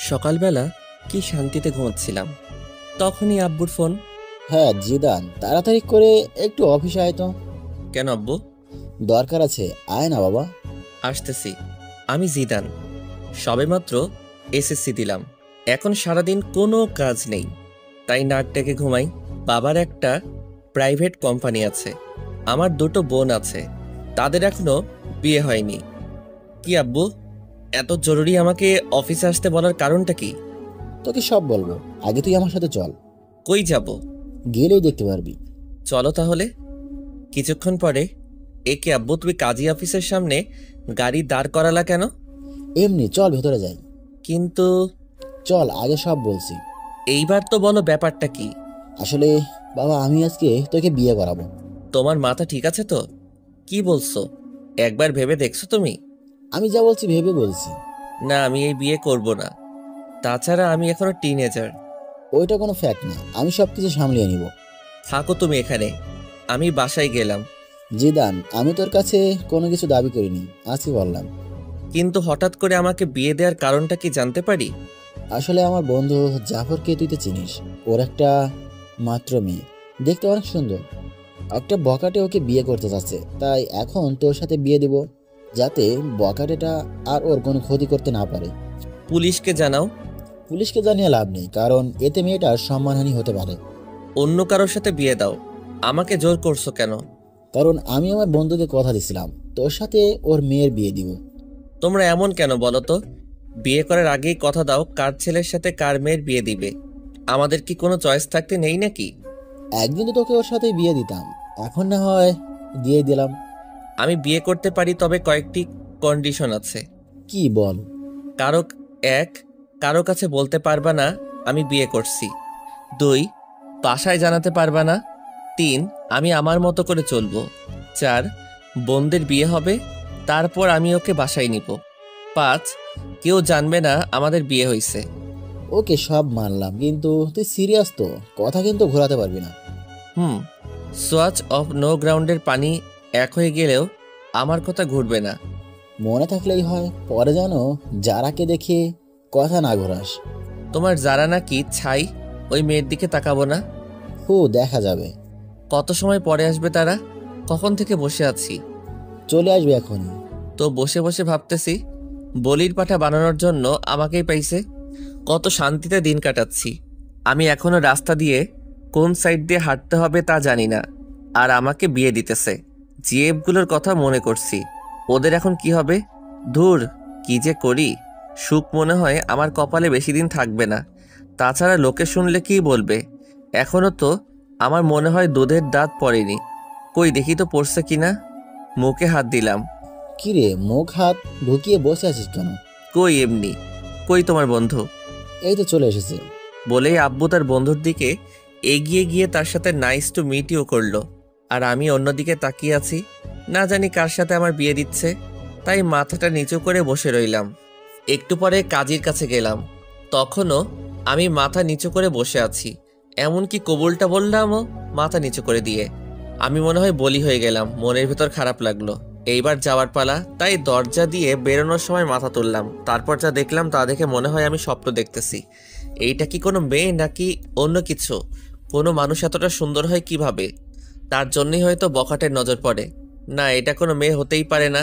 সকালবেলা কি শান্তিতে ঘুমাচ্ছিলাম, তখনই আব্বুর ফোন। হ্যাঁ জিদান, তাড়াতাড়ি করে একটু অফিসে আয় তো। কেন আব্বু? দরকার আছে, আয় না বাবা। আসতেছি। আমি জিদান, সবেমাত্র এসএসসি দিলাম। এখন সারাদিন কোনো কাজ নেই, তাই নাক ডেকে ঘুমাই। বাবার একটা প্রাইভেট কোম্পানি আছে, আমার দুটো বোন আছে, তাদের এখনো বিয়ে হয়নি। কি আব্বু, এত জরুরি আমাকে অফিসে আসতে বলার কারণটা কি? তোকে সব বলবো, আগে তুই আমার সাথে চল। কই যাব? গেলেই দেখতে পারবি। চলো তাহলে। কিছুক্ষণ পরে, একে আব্বু, তুমি কাজী অফিসের সামনে গাড়ি দাঁড় করালা কেন? এমনি চল ভেতরে যাই। কিন্তু চল, আগে সব বলছি। এইবার তো বলো ব্যাপারটা কি? আসলে বাবা, আমি আজকে তোকে বিয়ে করাবো। তোমার মাথা ঠিক আছে তো? কি বলছো? একবার ভেবে দেখছো তুমি? আমি যা বলছি ভেবে বলছি। না, আমি এই বিয়ে করব না। তাছাড়া আমি এখনো টিনেজার। ওইটা কোনো ফ্যাক্ট না, আমি সব কিছু সামলিয়ে নিব। থাকো তুমি এখানে, আমি বাসায় গেলাম। জিদান, আমি তোর কাছে কোনো কিছু দাবি করিনি, আজকে বললাম। কিন্তু হঠাৎ করে আমাকে বিয়ে দেওয়ার কারণটা কি জানতে পারি? আসলে আমার বন্ধু জাফরকে তুই তো চিনিস, ওর একটা মাত্র মেয়ে, দেখতে অনেক সুন্দর। একটা বকাটে ওকে বিয়ে করতে চাচ্ছে, তাই এখন তোর সাথে বিয়ে দিব, যাতে বকাটেটা আর ওর কোনো ক্ষতি করতে না পারে। পুলিশকে জানাও। পুলিশকে জানিয়ে লাভ নেই, কারণ এতে মেয়েটার সম্মানহানি হতে পারে। অন্য কারোর সাথে বিয়ে দাও, আমাকে জোর করছো কেন? কারণ আমি আমার বন্ধুকে কথা দিছিলাম তোর সাথে ওর মেয়ের বিয়ে দিব। তোমরা এমন কেন বলো তো? বিয়ে করার আগেই কথা দাও কার ছেলের সাথে কার মেয়ের বিয়ে দিবে। আমাদের কি কোনো চয়েস থাকতে নেই নাকি? একদিন তো তোকে ওর সাথে বিয়ে দিতাম, এখন না হয় দিয়ে দিলাম। আমি বিয়ে করতে পারি, তবে কয়েকটি কন্ডিশন আছে। কি বল? কারো এক, কারো কাছে বলতে পারবা না আমি বিয়ে করছি। 2, বাসায় জানাতে পারবা না। 3, আমি আমার মতো করে চলবো। 4, বোনদের বিয়ে হবে, তারপর আমি ওকে বাসায় নিব। 5, কেউ জানবে না আমাদের বিয়ে হয়েছে। ওকে সব মানলাম, কিন্তু তুই সিরিয়াস তো? কথা কিন্তু ঘোরাতে পারবি না। সোয়াচ অফ নো গ্রাউন্ডের পানি এক হয়ে গেলেও আমার কথা ঘুরবে না। মনে থাকলেই হয়, পরে যেন যারাকে দেখে কথা না ঘোরাস। তোমার যারা নাকি ছাই, ওই মেয়ের দিকে তাকাবো না। দেখা যাবে। কত সময় পরে আসবে তারা? কখন থেকে বসে আছি। চলে আসবে এখনই। তো বসে বসে ভাবতেছি, বলির পাঠা বানানোর জন্য আমাকেই পাইছে। কত শান্তিতে দিন কাটাচ্ছি। আমি এখনো রাস্তা দিয়ে কোন সাইড দিয়ে হাঁটতে হবে তা জানি না, আর আমাকে বিয়ে দিতেছে। জিএফগুলোর কথা মনে করছি, ওদের এখন কি হবে। ধুর, কি যে করি। সুখ মনে হয় আমার কপালে বেশি দিন থাকবে না। তাছাড়া লোকে শুনলে কি বলবে। এখনো তো আমার মনে হয় দুধের দাঁত পড়েনি। কই দেখি তো পড়ছে কিনা। মুখে হাত দিলাম। কিরে, মুখ হাত ঢুকিয়ে বসে আছিস কেন? কই এমনি। কই তোমার বন্ধু? এই তো চলে এসেছে। বলেই আব্বু তার বন্ধুর দিকে এগিয়ে গিয়ে তার সাথে নাইস টু মিট ইউ করলো। আর আমি অন্যদিকে তাকিয়ে আছি, না জানি কার সাথে আমার বিয়ে দিচ্ছে। তাই মাথাটা নিচু করে বসে রইলাম। একটু পরে কাজীর কাছে গেলাম, তখনও আমি মাথা নিচু করে বসে আছি। এমনকি কবুলটা বললামও মাথা নিচু করে দিয়ে। আমি মনে হয় বলি হয়ে গেলাম, মনের ভেতর খারাপ লাগলো। এইবার যাওয়ার পালা, তাই দরজা দিয়ে বেরোনোর সময় মাথা তুললাম। তারপর যা দেখলাম তা দেখে মনে হয় আমি স্বপ্ন দেখতেছি। এইটা কি কোনো মেয়ে নাকি অন্য কিছু? কোনো মানুষ এতটা সুন্দর হয় কিভাবে? তার জন্যই হয়তো বখাটের নজর পড়ে। না, এটা কোনো মেয়ে হতেই পারে না।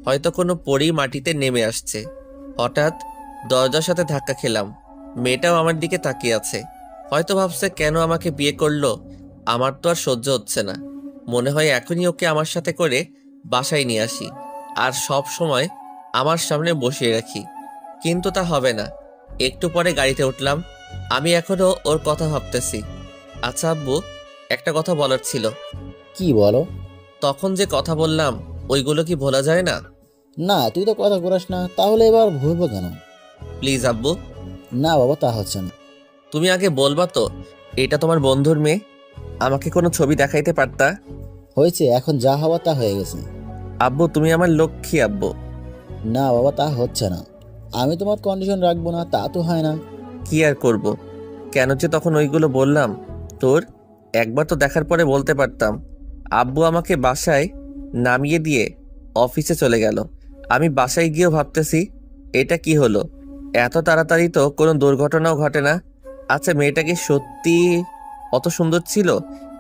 হয়তো কোনো পরী মাটিতে নেমে আসছে। হঠাৎ দরজার সাথে ধাক্কা খেলাম। মেয়েটাও আমার দিকে তাকিয়ে আছে। হয়তো ভাবছে কেন আমাকে বিয়ে করলো। আমার তো আর সহ্য হচ্ছে না। মনে হয় এখনই ওকে আমার সাথে করে বাসায় নিয়ে আসি, আর সব সময় আমার সামনে বসিয়ে রাখি। কিন্তু তা হবে না। একটু পরে গাড়িতে উঠলাম। আমি এখনো ওর কথা ভাবতেছি। আচ্ছা আব্বু, একটা কথা বলার ছিল। কি বলো? তখন যে কথা বললাম, ওইগুলো কি ভোলা যায় না? না, তুই তো কথা ঘোরাস না, তাহলে এবার ভুলবো কেন? প্লিজ আব্বু। না বাবা, তা হচ্ছে না। তুমি আগে বলবা তো এটা তোমার বন্ধুর মেয়ে? আমাকে কোনো ছবি দেখাইতে পারতা। হয়েছে, এখন যা হওয়া তা হয়ে গেছে। আব্বু, তুমি আমার লক্ষ্মী আব্বু। না বাবা, তা হচ্ছে না। আমি তোমার কন্ডিশন রাখবো না তা তো হয় না। কি আর করব? কেন যে তখন ওইগুলো বললাম। তোর একবার তো দেখার পরে বলতে পারতাম। আব্বু আমাকে বাসায় নামিয়ে দিয়ে অফিসে চলে গেল। আমি বাসায় গিয়েও ভাবতেছি এটা কি হলো। এত তাড়াতাড়ি তো কোনো দুর্ঘটনাও ঘটে না। আচ্ছা, মেয়েটা কি সত্যি অত সুন্দর ছিল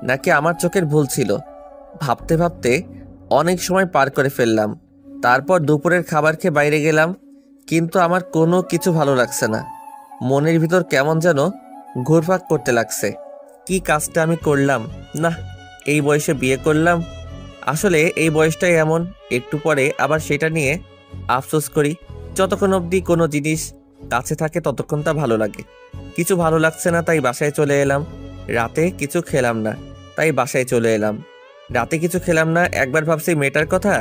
নাকি আমার চোখের ভুল ছিল? ভাবতে ভাবতে অনেক সময় পার করে ফেললাম। তারপর দুপুরের খাবার খেয়ে বাইরে গেলাম, কিন্তু আমার কোনো কিছু ভালো লাগছে না। মনের ভিতর কেমন যেন ঘুরপাক করতে লাগছে। কি কাজটা আমি করলাম? না, এই বয়সে বিয়ে করলাম। আসলে এই বয়সটাই এমন, একটু পরে আবার সেটা নিয়ে আফসোস করি। যতক্ষণ অবধি কোনো জিনিস কাছে থাকে ততক্ষণ তা ভালো লাগে। কিছু ভালো লাগছে না, তাই বাসায় চলে এলাম। রাতে কিছু খেলাম না, তাই বাসায় চলে এলাম। রাতে কিছু খেলাম না, একবার ভাবছি মেয়েটার কথা,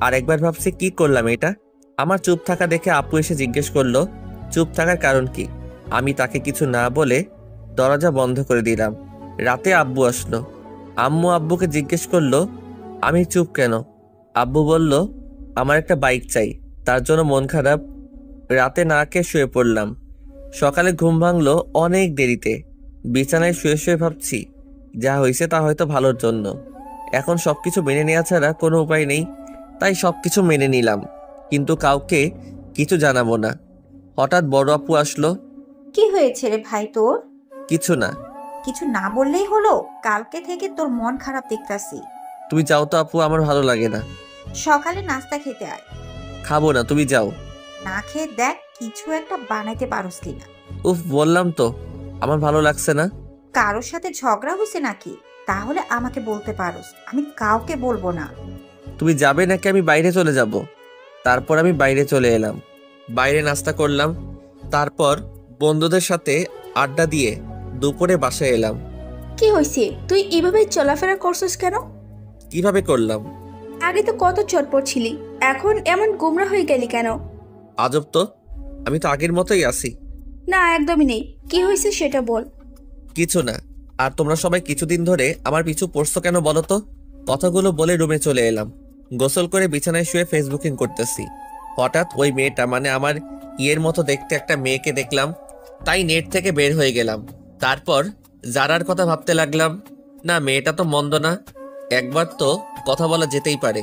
আর একবার ভাবছি কি করলাম এটা। আমার চুপ থাকা দেখে আপু এসে জিজ্ঞেস করলো চুপ থাকার কারণ কি। আমি তাকে কিছু না বলে দরজা বন্ধ করে দিলাম। রাতে আব্বু আসলো। আম্মু আব্বুকে জিজ্ঞেস করলো আমি চুপ কেন। আব্বু বলল আমার একটা বাইক চাই, তার জন্য মন খারাপ। রাতে না খেয়ে শুয়ে পড়লাম। সকালে ঘুম ভাঙলো অনেক দেরিতে। বিছানায় শুয়ে শুয়ে ভাবছি যা হয়েছে তা হয়তো ভালোর জন্য। এখন সবকিছু মেনে নেওয়া ছাড়া কোনো উপায় নেই, তাই সবকিছু মেনে নিলাম, কিন্তু কাউকে কিছু জানাবো না। হঠাৎ বড় আপু আসলো। কি হয়েছে রে ভাই তোর? কিছু না। কিছু না বললেই হলো? কালকে থেকে তোর মন খারাপ দেখতাছি। তুমি যাও তো আপু, আমার ভালো লাগে না। সকালে নাস্তা খেতে আয়। খাবো না, তুমি যাও। না খেয়ে দেখ কিছু একটা বানাইতে পারোস কিনা। উফ, বললাম তো আমার ভালো লাগছে না। কারোর সাথে ঝগড়া হয়েছে নাকি? তাহলে আমাকে বলতে পারোস, আমি কাউকে বলবো না। তুমি যাবে নাকি আমি বাইরে চলে যাব? তারপর আমি বাইরে চলে এলাম। বাইরে নাস্তা করলাম, তারপর বন্ধুদের সাথে আড্ডা দিয়ে দুপুরে বাসায় এলাম। কি হয়েছে? তুই এভাবে চলাফেরা করছিস কেন? কিভাবে করলাম? আগে তো কত চটপট ছিলি, এখন এমন গোমরা হয়ে গেলি কেন? আজব তো, আমি তো আগের মতোই আছি। না, একদমই নেই। কি হয়েছে সেটা বল। কিছু না। আর তোমরা সবাই কিছুদিন ধরে আমার পিছু পড়ছো কেন বলো তো? কথাগুলো বলে রুমে চলে এলাম। গোসল করে বিছানায় শুয়ে ফেসবুকিং করতেছি। হঠাৎ ওই মেয়েটা, মানে আমার ইয়ের মতো দেখতে একটা মেয়েকে দেখলাম, তাই নেট থেকে বের হয়ে গেলাম। তারপর জারার কথা ভাবতে লাগলাম। না, মেয়েটা তো মন্দ না, একবার তো কথা বলা যেতেই পারে।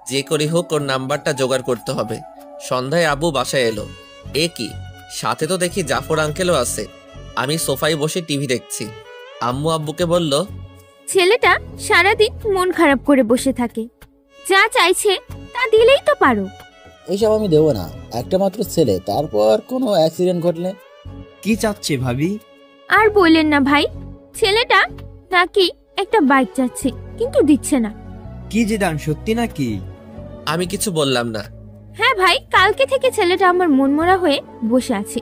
যে করি হোক ওর নাম্বারটা জোগাড় করতে হবে। সন্ধ্যায় আব্বু বাসায় এলো। এ কি, সাথে তো দেখি জাফর আঙ্কেলও আছে। আমি সোফায় বসে টিভি দেখছি। আম্মু আব্বুকে বলল ছেলেটা সারাদিন মন খারাপ করে বসে থাকে, যা চাইছে তা দিলেই তো পারো। এইসব আমি দেবো না, একটা মাত্র ছেলে, তারপর কোনো অ্যাক্সিডেন্ট ঘটলে। কি চাচ্ছে ভাবি? আর বললেন না ভাই, ছেলেটা নাকি একটা বাইক চাচ্ছে কিন্তু দিচ্ছে না। কি জিদান, সত্যি নাকি? আমি কিছু বললাম না। হ্যাঁ ভাই, কালকে থেকে ছেলেটা আমার মনমরা হয়ে বসে আছে।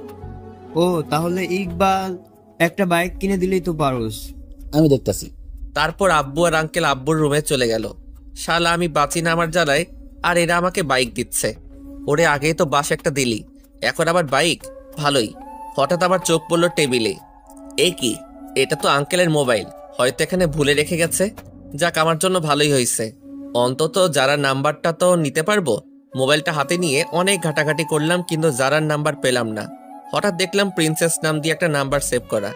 ও তাহলে ইকবাল একটা বাইক কিনে দিলেই তো পারোস। আমি দেখতাছি। তারপর আব্বু আর আঙ্কেল আব্বুর রুমে চলে গেল। শালা আমি বাঁচি না আমার জ্বালায়, আর এরা আমাকে বাইক দিচ্ছে। ওরে আগেই তো বাস একটা দিলি, এখন আবার বাইক? ভালোই। হঠাৎ আমার চোখ পড়লো টেবিলে। এ কি, এটা তো আঙ্কেলের মোবাইল, হয়তো এখানে ভুলে রেখে গেছে। যাক, আমার জন্য ভালোই হয়েছে, অন্তত যারা নাম্বারটা তো নিতে পারবো। মোবাইলটা হাতে নিয়ে অনেক ঘাটাঘাটি করলাম, কিন্তু যারার নাম্বার পেলাম না। হঠাৎ দেখলাম প্রিন্সেস নাম দিয়ে একটা নাম্বার সেভ করা।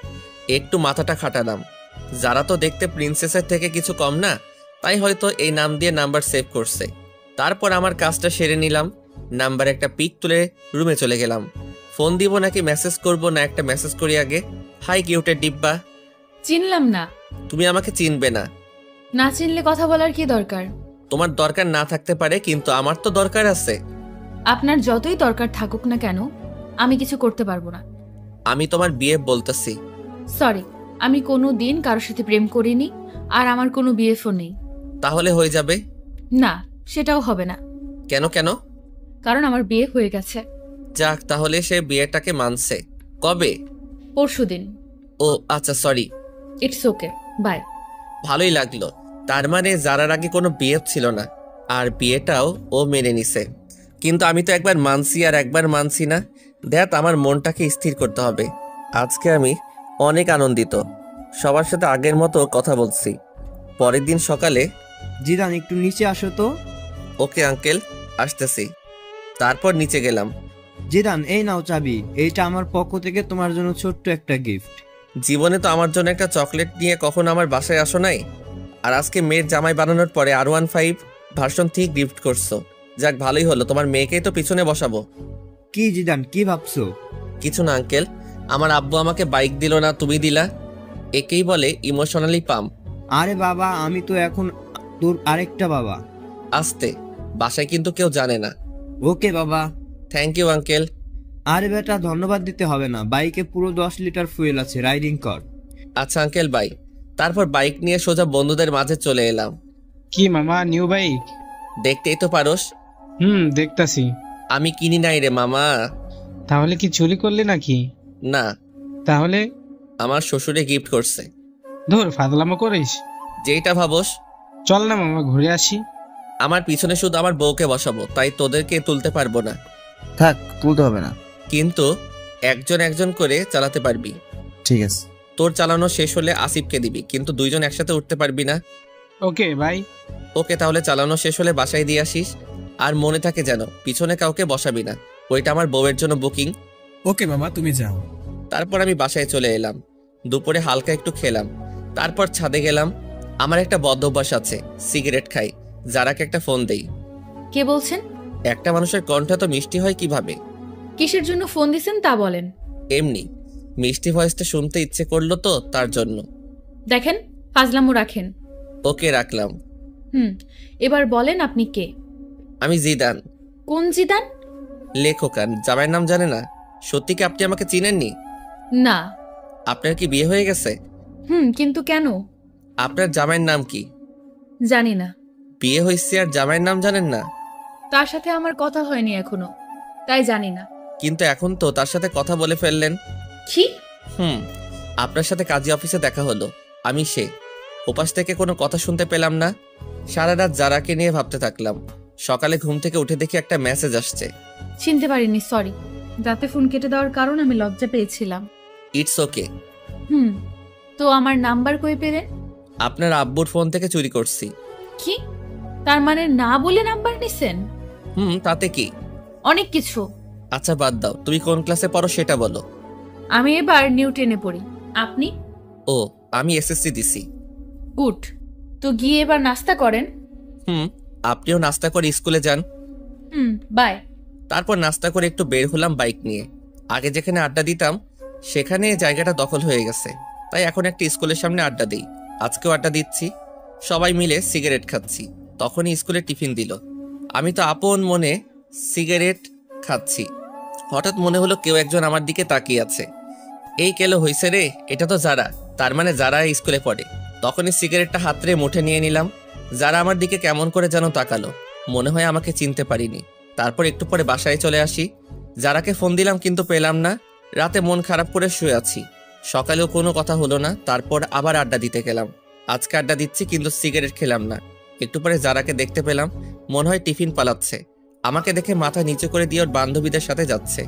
একটু মাথাটা খাটালাম, যারা তো দেখতে প্রিন্সেসের থেকে কিছু কম না, তাই হয়তো এই নাম দিয়ে নাম্বার সেভ করছে। তারপর আমার কাজটা সেরে নিলাম, নাম্বার একটা পিক তুলে রুমে চলে গেলাম। ফোন দিব নাকি মেসেজ করব? না, একটা মেসেজ করি আগে। হাই কিউটের ডিব্বা। চিনলাম না। তুমি আমাকে চিনবে না। না চিনলে কথা বলার কি দরকার? তোমার দরকার না থাকতে পারে, কিন্তু আমার তো দরকার আছে। আপনার যতই দরকার থাকুক না কেন, আমি কিছু করতে পারবো না। আমি তোমার বিয়ে বলতেছি। সরি, আমি কোনো দিন কারোর সাথে প্রেম করিনি, আর আমার কোনো বিএফও নেই। তাহলে হয়ে যাবে? না, সেটাও হবে না। কেন কেন? কারণ আমার বিয়ে হয়ে গেছে। যাক, তাহলে সে বিয়েটাকে মানছে। কবে? পরশুদিন। ও আচ্ছা, সরি। It's okay, by. ভালোই লাগলো। তার মানে যারার আগে কোনো বিয়ে ছিল না, আর বিয়েটাও ও মেনে নিছে। কিন্তু আমি তো একবার মানছি আর একবার মানছি না। দেখ, আমার মনটাকে স্থির করতে হবে। আজকে আমি অনেক আনন্দিত, সবার সাথে আগের মতো কথা বলছি। পরের দিন সকালে, জিদান একটু নিচে আসো তো। ওকে আঙ্কেল, আসতেছি। তারপর নিচে গেলাম। জিদান এই নাও চাবি, এইটা আমার পক্ষ থেকে তোমার জন্য ছোট্ট একটা গিফট। জীবনে তো আমার জন্য একটা চকলেট নিয়ে কখনো আমার বাসায় আসো নাই, আর আজকে মেয়ের জামাই বানানোর পরে R15 ভার্সন 3 গিফট করছো। যাক, ভালোই হলো, তোমার মেয়েকেই তো পিছনে বসাবো। কি জিদান, কি ভাবছো? কিছু না আঙ্কেল, আমার আব্বু আমাকে বাইক দিল না, তুমি দিলা। একেই বলে ইমোশনালি পাম্প। আরে বাবা, আমি তো এখন তোর আরেকটা বাবা। আসতে, বাসায় কিন্তু কেউ জানে না। ওকে বাবা। Thank you uncle. আরে বেটা, ধন্যবাদ দিতে হবে না, বাইকে পুরো 10 লিটার ফুয়েল আছে, রাইডিং কর। আচ্ছা আঙ্কেল, বাই। তারপর বাইক নিয়ে সোজা বন্ধুদের মাঝে চলে এলাম। কি মামা, নিউ বাইক? দেখতেই তো পারোস। দেখতাছি। আমি কিনি নাই রে মামা। তাহলে কি চুরি করলি নাকি? না, তাহলে? আমার শ্বশুরে গিফট করছে। ধর, ফাজলামো করিস। যেইটা ভাবস। চল না মামা, ঘুরে আসি। আমার পিছনে শুধু আমার বউকে বসাবো, তাই তোদেরকে তুলতে পারবো না। থাক, তুলতে হবে না। কিন্তু একজন একজন করে চালাতে পারবি। ঠিক আছে। তোর চালানো শেষ হলে আসিফকে দিবি, কিন্তু দুইজন একসাথে উঠতে পারবি না। ওকে ভাই। ওকে, তাহলে চালানো শেষ হলে বাসায় দিয়ে আসিস। আর মনে থাকে যেন পিছনে কাউকে বসাবি না, ওইটা আমার বউয়ের জন্য বুকিং। ওকে মামা, তুমি যাও। তারপর আমি বাসায় চলে এলাম। দুপুরে হালকা একটু খেলাম, তারপর ছাদে গেলাম। আমার একটা বদ অভ্যাস আছে, সিগারেট খাই। যারাকে একটা ফোন দেই। কে বলছেন? একটা মানুষের কণ্ঠ তো মিষ্টি হয় কিভাবে? কিসের জন্য ফোন দিছেন তা বলেন। এমনি মিষ্টি ভয়েসটা শুনতে ইচ্ছে করলো তো, তার জন্য। দেখেন, ফাজলামো রাখেন। ওকে, রাখলাম। এবার বলেন আপনি কে? আমি জিদান। কোন জিদান? লেখকান, জামাইয়ের নাম জানে না? সত্যি কি আপনি আমাকে চিনেননি? না। আপনার কি বিয়ে হয়ে গেছে? কিন্তু কেন? আপনার জামাইয়ের নাম কি? জানি না। বিয়ে হয়েছে আর জামাইয়ের নাম জানেন না? তার সাথে আমার কথা হয়নি এখনো, তাই জানি না। কিন্তু এখন তো তার সাথে কথা বলে ফেললেন। কি? আপনার সাথে কাজী অফিসে দেখা হলো। আমি সে। ওপাশ থেকে কোনো কথা শুনতে পেলাম না। সারা রাত যারাকে নিয়ে ভাবতে থাকলাম। সকালে ঘুম থেকে উঠে দেখি একটা মেসেজ আসছে। চিনতে পারিনি, সরি। রাতে ফোন কেটে দেওয়ার কারণ আমি লজ্জা পেয়েছিলাম। It's okay. তো আমার নাম্বার কই পেলেন? আপনার আব্বুর ফোন থেকে চুরি করছি। কি? তার মানে না বলে নাম্বার নিছেন? তাতে কি? অনেক কিছু। আচ্ছা বাদ দাও, তুমি কোন ক্লাসে পড়ো সেটা বলো। আমি এবার নিউ 10-এ পড়ি। আপনি? ও, আমি এসএসসি দিছি। গুড। তো গিয়ে এবার নাস্তা করেন। আপনিও নাস্তা করে স্কুলে যান। বাই। তারপর নাস্তা করে একটু বের হলাম বাইক নিয়ে। আগে যেখানে আড্ডা দিতাম সেখানে জায়গাটা দখল হয়ে গেছে, তাই এখন একটা স্কুলের সামনে আড্ডা দিই। আজকেও আড্ডা দিচ্ছি, সবাই মিলে সিগারেট খাচ্ছি। তখনই স্কুলে টিফিন দিল। আমি তো আপন মনে সিগারেট খাচ্ছি। হঠাৎ মনে হলো কেউ একজন আমার দিকে তাকিয়ে আছে। এই কেলো হইছে রে, এটা তো যারা, তার মানে যারা স্কুলে পড়ে। তখনই সিগারেটটা হাতরে মুঠে নিয়ে নিলাম। যারা আমার দিকে কেমন করে যেন তাকালো, মনে হয় আমাকে চিনতে পারিনি। তারপর একটু পরে বাসায় চলে আসি। যারাকে ফোন দিলাম কিন্তু পেলাম না। রাতে মন খারাপ করে শুয়ে আছি। সকালেও কোনো কথা হলো না। তারপর আবার আড্ডা দিতে গেলাম। আজকে আড্ডা দিচ্ছি কিন্তু সিগারেট খেলাম না। একটু পরে যারাকে দেখতে পেলাম, মনে হয় টিফিন পালাচ্ছে। আমাকে দেখে মাথা নিচু করে দিয়ে ওর বান্ধবীদের সাথে যাচ্ছে।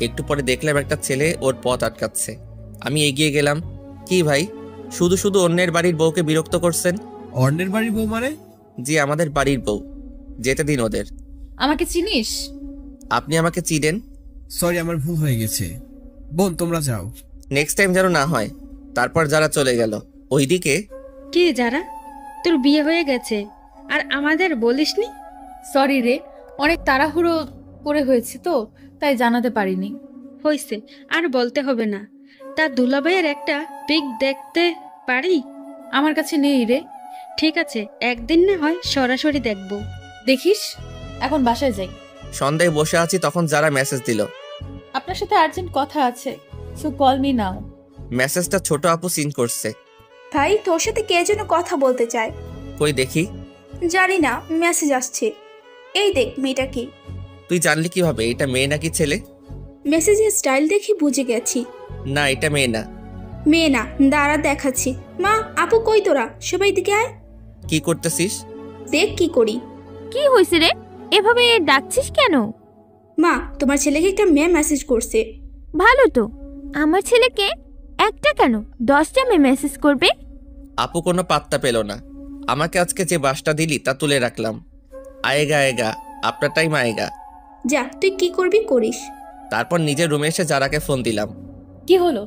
একটু পরে দেখলাম একটা ছেলে ওর পথ আটকাচ্ছে। আমি এগিয়ে গেলাম। কি ভাই, শুধু শুধু অন্যের বাড়ির বউকে বিরক্ত করছেন? অন্যের বাড়ির বউ মানে? জি, আমাদের বাড়ির বউ। যেতে দিন ওদের। আমাকে চিনিস? আপনি আমাকে চিনেন? সরি, আমার ভুল হয়ে গেছে। বোন, তোমরা যাও। নেক্সট টাইম যেন না হয়। তারপর যারা চলে গেল। ওইদিকে কি যারা, তোর বিয়ে হয়ে গেছে আর আমাদের বলিসনি? সরি রে, অনেক তাড়াহুড়ো করে হয়েছে তো, তাই জানাতে পারিনি। হয়েছে, আর বলতে হবে না। তা দুলাভাইয়ের একটা পিক দেখতে পারি? আমার কাছে নেই রে। ঠিক আছে, একদিন না হয় সরাসরি দেখব। দেখিস। এখন বাসায় যাই। সন্ধ্যায় বসে আছি, তখন যারা মেসেজ দিল। আপনার সাথে আর্জেন্ট কথা আছে, সো কল মি নাও। মেসেজটা ছোট আপু সিন করছে। ভাই, তোর সাথে কে যেন কথা বলতে চায়। কই দেখি। জানি না, মেসেজ আসছে। এই দেখ, মেয়েটা কি? তুই জানলি কিভাবে এটা মেয়ে নাকি ছেলে? মেসেজের স্টাইল দেখি বুঝে গেছি। না, এটা মেয়ে না। মেয়ে না, দাঁড়া দেখাচ্ছি। মা, আপু কই তোরা? সবাই দিকে আয়। কি করতেছিস? দেখ কি করি। কি হয়েছে রে, এভাবে ডাকছিস কেন? মা, তোমার ছেলেকে একটা মেয়ে মেসেজ করছে। ভালো তো, আমার ছেলেকে একটা কেন 10টা মেয়ে মেসেজ করবে? আপু কোনো পাত্তা পেল না। আমাকে আজকে যে বাসটা দিলি তা তুলে রাখলাম। আয়েগা আয়েগা, আপনার টাইম আয়েগা। যা, তুই কি করবি করিস। তারপর নিজের রুমে এসে যারাকে ফোন দিলাম। কি হলো,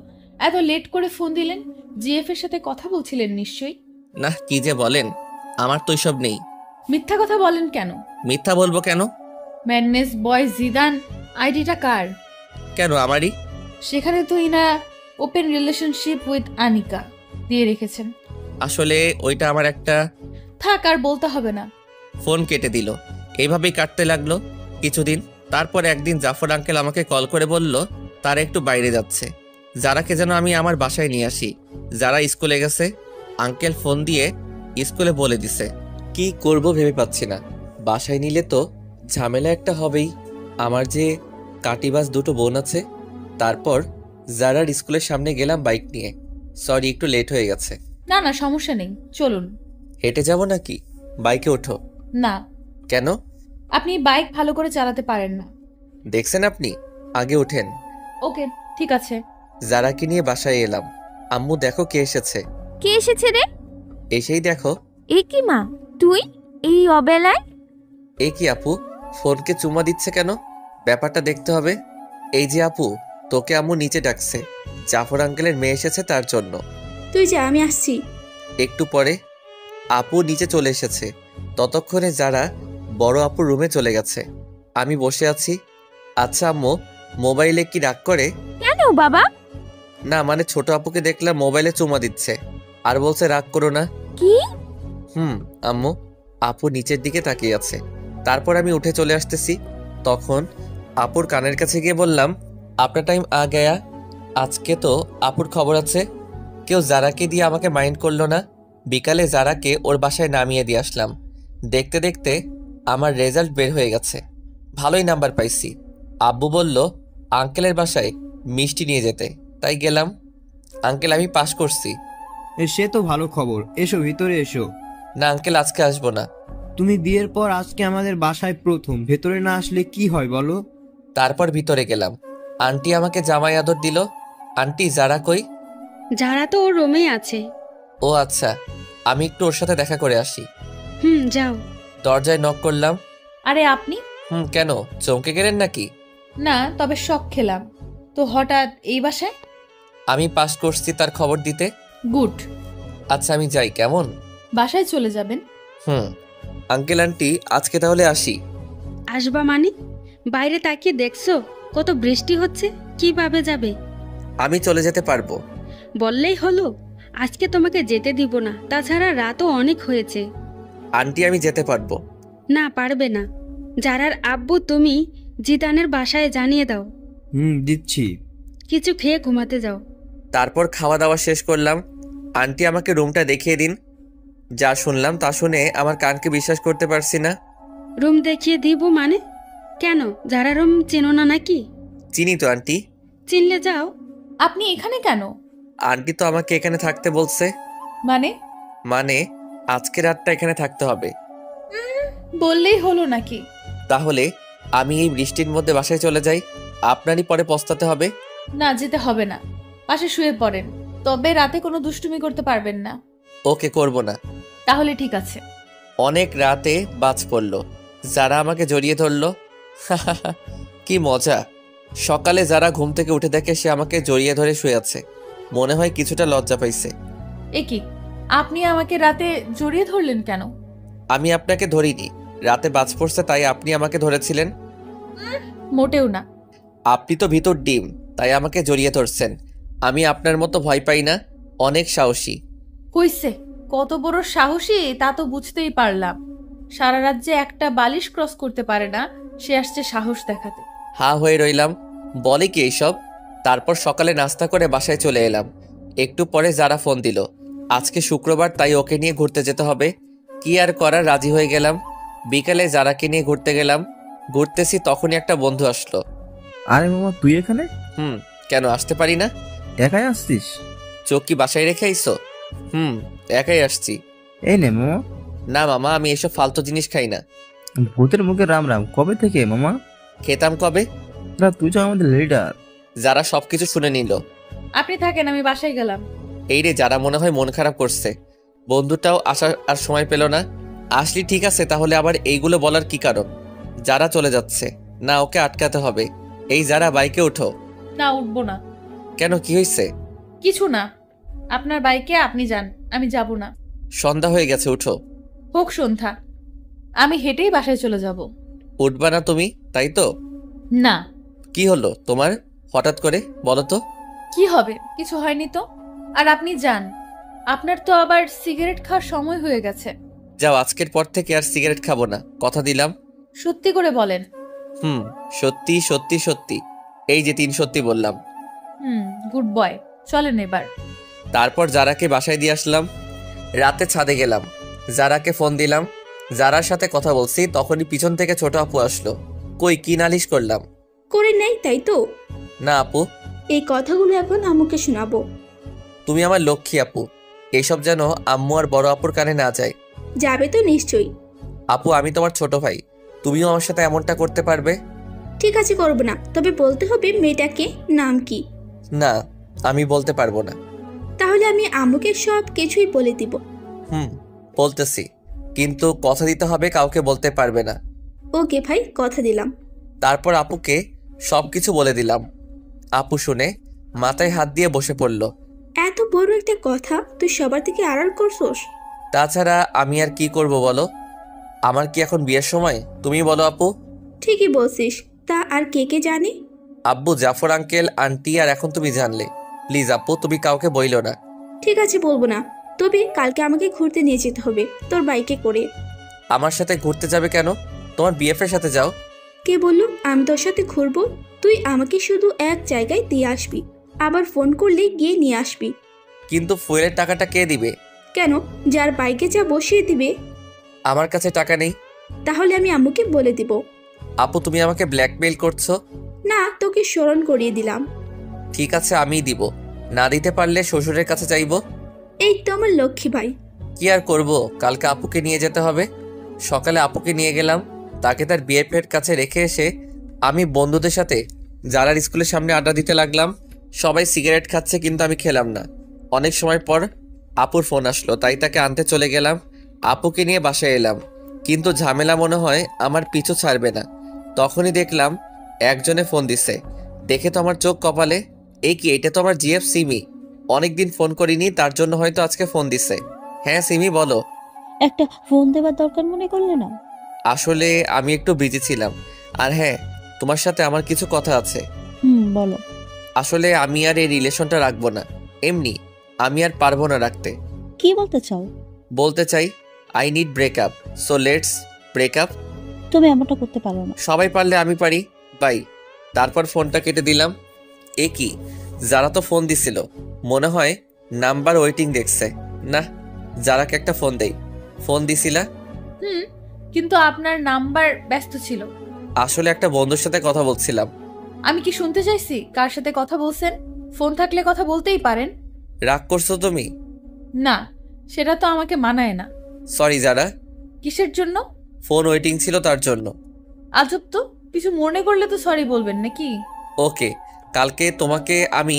এত লেট করে ফোন দিলেন? জিএফ এর সাথে কথা বলছিলেন নিশ্চয়ই। না, কি যে বলেন, আমার তো সব নেই। মিথ্যা কথা বলেন কেন? মিথ্যা বলবো কেন? ম্যাডনেস বয় জিদান আইডিটা কার? কেন আমারই? সেখানে তো ইনা ওপেন রিলেশনশিপ উইথ আনিকা দিয়ে রেখেছেন। আসলে ওইটা আমার একটা। থাক, আর বলতে হবে না। ফোন কেটে দিল। এইভাবেই কাটতে লাগলো কিছুদিন। তারপর একদিন জাফর আঙ্কেল আমাকে কল করে বলল তারা একটু বাইরে যাচ্ছে, যারাকে যেন আমি আমার বাসায় নিয়ে আসি। যারা স্কুলে গেছে। আঙ্কেল ফোন দিয়ে স্কুলে বলে দিছে। কি করব ভেবে পাচ্ছি না। বাসায় নিলে তো ঝামেলা একটা হবেই। আমার যে কাটিবাজ দুটো বোন আছে। তারপর যারার স্কুলের সামনে গেলাম বাইক নিয়ে। সরি, একটু লেট হয়ে গেছে। না না, সমস্যা নেই, চলুন। হেঁটে যাব নাকি? বাইকে ওঠো। না, কেন? আপনি বাইক ভালো করে চালাতে পারেন না। দেখছেন আপনি, আগে ওঠেন। ওকে, ঠিক আছে। যারাকে নিয়ে বাসায় এলাম। আম্মু দেখো কে এসেছে। কে এসেছে রে? এসেই দেখো। এ কি মা, তুই এই অবেলায়? এ কি আপু, ফোনকে চুমা দিচ্ছে কেন? ব্যাপারটা দেখতে হবে। এই যে আপু, তোকে আম্মু নিচে ডাকছে। জাফর আঙ্কেলের মেয়ে এসেছে তার জন্য। তুই যা, আমি আসছি। একটু পরে আপু নিচে চলে এসেছে। ততক্ষণে যারা বড় আপুর রুমে চলে গেছে। আমি বসে আছি। আচ্ছা আম্মু, মোবাইলে কি রাগ করে? কেন বাবা? না মানে ছোট আপুকে দেখলাম মোবাইলে চুমা দিচ্ছে আর বলছে রাগ করো না। কি? আম্মু, আপু নিচের দিকে তাকিয়ে আছে। তারপর আমি উঠে চলে আসতেছি। তখন আপুর কানের কাছে গিয়ে বললাম, আপনার টাইম আ গয়া। আজকে তো আপুর খবর আছে। কেউ যারাকে দিয়ে আমাকে মাইন্ড করলো না। বিকালে যারাকে ওর বাসায় নামিয়ে দিয়ে আসলাম। দেখতে দেখতে আমার রেজাল্ট বের হয়ে গেছে। ভালোই নাম্বার পাইছি। আব্বু বলল আঙ্কেলের বাসায় মিষ্টি নিয়ে যেতে, তাই গেলাম। আঙ্কেল, আমি পাশ করছি। সে তো ভালো খবর, এসো ভিতরে এসো। না আঙ্কেল, আজকে আসবো না। তুমি বিয়ের পর আজকে আমাদের বাসায় প্রথম, ভেতরে না আসলে কি হয় বলো? তারপর ভিতরে গেলাম। আন্টি আমাকে জামাই আদর দিল। আন্টি যারা কই? যারা তো ওর রুমেই আছে। ও আচ্ছা, আমি একটু ওর সাথে দেখা করে আসি। যাও। দরজায় নক করলাম। আরে আপনি? কেন, চমকে গেলেন নাকি? না, তবে শক খেলাম তো হঠাৎ এই বাসায়। আমি পাস করছি তার খবর দিতে। গুড। আচ্ছা আমি যাই, কেমন? বাসায় চলে যাবেন? আঙ্কেল আন্টি, আজকে তাহলে আসি। আসবা মানে? বাইরে তাকিয়ে দেখছো কত বৃষ্টি হচ্ছে, কিভাবে যাবে? আমি চলে যেতে পারবো। বললেই হলো। আজকে তোমাকে যেতে দিব না, তাছাড়া রাতও অনেক হয়েছে। আন্টি আমি যেতে পারবো। না, পারবে না। যারার আব্বু তুমি জিদানের বাসায় জানিয়ে দাও। দিচ্ছি। কিছু খেয়ে ঘুমাতে যাও। তারপর খাওয়া দাওয়া শেষ করলাম। আন্টি আমাকে রুমটা দেখিয়ে দিন। যা শুনলাম তা শুনে আমার কানকে বিশ্বাস করতে পারছি না। রুম দেখিয়ে দিব মানে? কেন, যারা রুম চেনো না নাকি? চিনি তো আন্টি। চিনলে যাও। আপনি এখানে কেন? আন্টি তো আমাকে এখানে থাকতে বলছে। মানে আজকে রাতটা এখানে থাকতে হবে। বললেই হলো নাকি? তাহলে আমি এই বৃষ্টির মধ্যে বাসায় চলে যাই, আপনারই পরে পস্তাতে হবে। না, যেতে হবে না, পাশে শুয়ে পড়েন। তবে রাতে কোনো দুষ্টুমি করতে পারবেন না। ওকে, করব না। তাহলে ঠিক আছে। অনেক রাতে বাজ পড়ল। যারা আমাকে জড়িয়ে ধরলো। কি মজা। সকালে যারা ঘুম থেকে উঠে দেখে সে আমাকে জড়িয়ে ধরে শুয়ে আছে। মনে হয় কিছুটা লজ্জা পাইছে। এ কি, আপনি আমাকে রাতে জড়িয়ে ধরলেন কেন? আমি আপনাকে ধরিনি, রাতে বাজ পড়ছে তাই আপনি আমাকে ধরেছিলেন। মোটেও না। আপনি তো ভিতর ডিম, তাই আমাকে জড়িয়ে ধরছেন। আমি আপনার মতো ভয় পাই না, অনেক সাহসী। হইছে, কত বড় সাহসী তা তো বুঝতেই পারলাম। সারা রাত যে একটা বালিশ ক্রস করতে পারে না, সে আসছে সাহস দেখাতে। হা হয়ে রইলাম, বলে কি এইসব। তারপর সকালে নাস্তা করে বাসায় চলে এলাম। একটু পরে যারা ফোন দিল, আজকে শুক্রবার তাই ওকে নিয়ে ঘুরতে যেতে হবে। কি আর করার, রাজি হয়ে গেলাম। বিকালে যারাকে নিয়ে ঘুরতে গেলাম। ঘুরতেছি তখনই একটা বন্ধু আসলো। আরে মামা, তুই এখানে? কেন আসতে পারি না? একাই আসছিস? চোখ কি বাসায় রেখে আইসো? একাই আসছি। এই নে মামা। না মামা, আমি এসব ফালতু জিনিস খাই না। ভূতের মুখে রাম রাম, কবে থেকে মামা? খেতাম কবে? না, তুই তো আমাদের লিডার। যারা সবকিছু শুনে নিল। আপনি থাকেন, আমি বাসায় গেলাম। এই রে, যারা মনে হয় মন খারাপ করছে। বন্ধুটাও আসার আর সময় পেল না। আসলি ঠিক আছে, তাহলে আবার এইগুলো বলার কি কারণ? যারা চলে যাচ্ছে না, ওকে আটকাতে হবে। এই যারা, বাইকে ওঠো। না, উঠবো না। কেন, কি হয়েছে? কিছু না, আপনার বাইকে আপনি যান, আমি যাব না। সন্ধ্যা হয়ে গেছে, উঠো। হোক সন্ধ্যা, আমি হেঁটেই বাসায় চলে যাব। উঠবা না তুমি, তাই তো? না। কি হলো তোমার? হঠাৎ করে বলো তো? কি হবে? কিছু হয়নি তো। আর আপনি যান, আপনার তো আবার সিগারেট খাওয়ার সময় হয়ে গেছে। যাও, আজকের পর থেকে আর সিগারেট খাবো না, কথা দিলাম। সত্যি করে বলেন। সত্যি সত্যি সত্যি। এই যে 3 সত্যি বললাম। Good boy. চলেন এবার। তারপর যারাকে বাসায় দিয়ে আসলাম। রাতে ছাদে গেলাম, যারাকে ফোন দিলাম। যারার সাথে কথা বলছি তখনই পিছন থেকে ছোট আপু আসলো। কই, কি নালিশ করলাম? করে নেই তাই তো? না আপু, এই কথাগুলো এখন আম্মুকে শোনাবো। তুমি আমার লক্ষ্মী আপু, এইসব যেন আম্মু আর বড় আপুর কানে না যায়। যাবে তো নিশ্চয়ই। আপু, আমি তোমার ছোট ভাই, তুমিও আমার সাথে এমনটা করতে পারবে? ঠিক আছে, করবো না, তবে বলতে হবে মেয়েটাকে নাম কি। না, আমি বলতে পারবো না। তাহলে আমি আম্মুকে সব কিছুই বলে দিব। বলতেছি, কিন্তু কথা দিতে হবে কাউকে বলতে পারবে না। ওকে ভাই, কথা দিলাম। তারপর আপুকে সবকিছু বলে দিলাম। আপু শুনে মাথায় হাত দিয়ে বসে পড়ল। এত বড় একটা কথা তুই সবার থেকে আড়াল করছস? তাছাড়া আমি আর কি করব বলো? আমার কি এখন বিয়ের সময়? তুমি বলো আপু। ঠিকই বলছিস। তা আর কে কে জানে? আব্বু, জাফর আঙ্কেল, আন্টি, আর এখন তুমি জানলে। প্লিজ আপু, তুমি কাউকে বইলো না। ঠিক আছে, বলবো না। তবে কালকে আমাকে ঘুরতে নিয়ে যেতে হবে তোর বাইকে করে। আমার সাথে ঘুরতে যাবে কেন? তোমার বিএফের সাথে যাও। কে বললো আমি তোর সাথে ঘুরবো? তুই আমাকে শুধু এক জায়গায় দিয়ে আসবি, আবার ফোন করলে গিয়ে নিয়ে আসবি। কিন্তু ফুয়েলের টাকাটা কে দিবে? কেন, যার বাইকে যা বসিয়ে দিবে। আমার কাছে টাকা নেই। তাহলে আমি আম্মুকে বলে দিব। আপু, তুমি আমাকে ব্ল্যাকমেইল করছো? না, তোকে স্মরণ করিয়ে দিলাম। ঠিক আছে, আমিই দিব। না দিতে পারলে শ্বশুরের কাছে চাইবো। এই তো আমার লক্ষ্মী ভাই। কি আর করব, কালকে আপুকে নিয়ে যেতে হবে। সকালে আপুকে নিয়ে গেলাম, তাকে তার বিএফের কাছে রেখে এসে আমি বন্ধুদের সাথে যারার স্কুলের সামনে আড্ডা দিতে লাগলাম। সবাই সিগারেট খাচ্ছে, কিন্তু আমি খেলাম না। অনেক সময় পর আপুর ফোন আসলো, তাই তাকে আনতে চলে গেলাম। আপুকে নিয়ে বাসায় এলাম, কিন্তু ঝামেলা মনে হয় আমার পিছু ছাড়বে না। তখনই দেখলাম একজনে ফোন দিছে। দেখে তো আমার চোখ কপালে। এই কি, এটা তো আমার জিএফ সিমি। অনেকদিন ফোন করিনি, তার জন্য হয়তো আজকে ফোন দিছে। হ্যাঁ সিমি, বলো। একটা ফোন দেবার দরকার মনে করলে না? আসলে আমি একটু বিজি ছিলাম। আর হ্যাঁ, তোমার সাথে আমার কিছু কথা আছে। বলো। আসলে আমি আর এই রিলেশনটা রাখবো না। এমনি আমি আর পারবো না রাখতে। কি বলতে চাও? বলতে চাই, I need breakup, so let's breakup. তুমি এমনটা করতে পারো না। সবাই পারলে আমি পারি, বাই। তারপর ফোনটা কেটে দিলাম। এ কি, যারা তো ফোন দিছিল, মনে হয় নাম্বার ওয়েটিং দেখছে। না, যারাকে একটা ফোন দেই। ফোন দিছিলা? কিন্তু আপনার নাম্বার ব্যস্ত ছিল। আসলে একটা বন্ধুর সাথে কথা বলছিলাম। আমি কি শুনতে চাইছি কার সাথে কথা বলছেন? ফোন থাকলে কথা বলতেই পারেন। রাগ করছো তুমি? না, সেটা তো আমাকে মানায় না। সরি যারা। কিসের জন্য? ফোন ওয়েটিং ছিল তার জন্য। আজব তো, কিছু মনে করলে তো সরি বলবেন নাকি? ওকে, কালকে তোমাকে আমি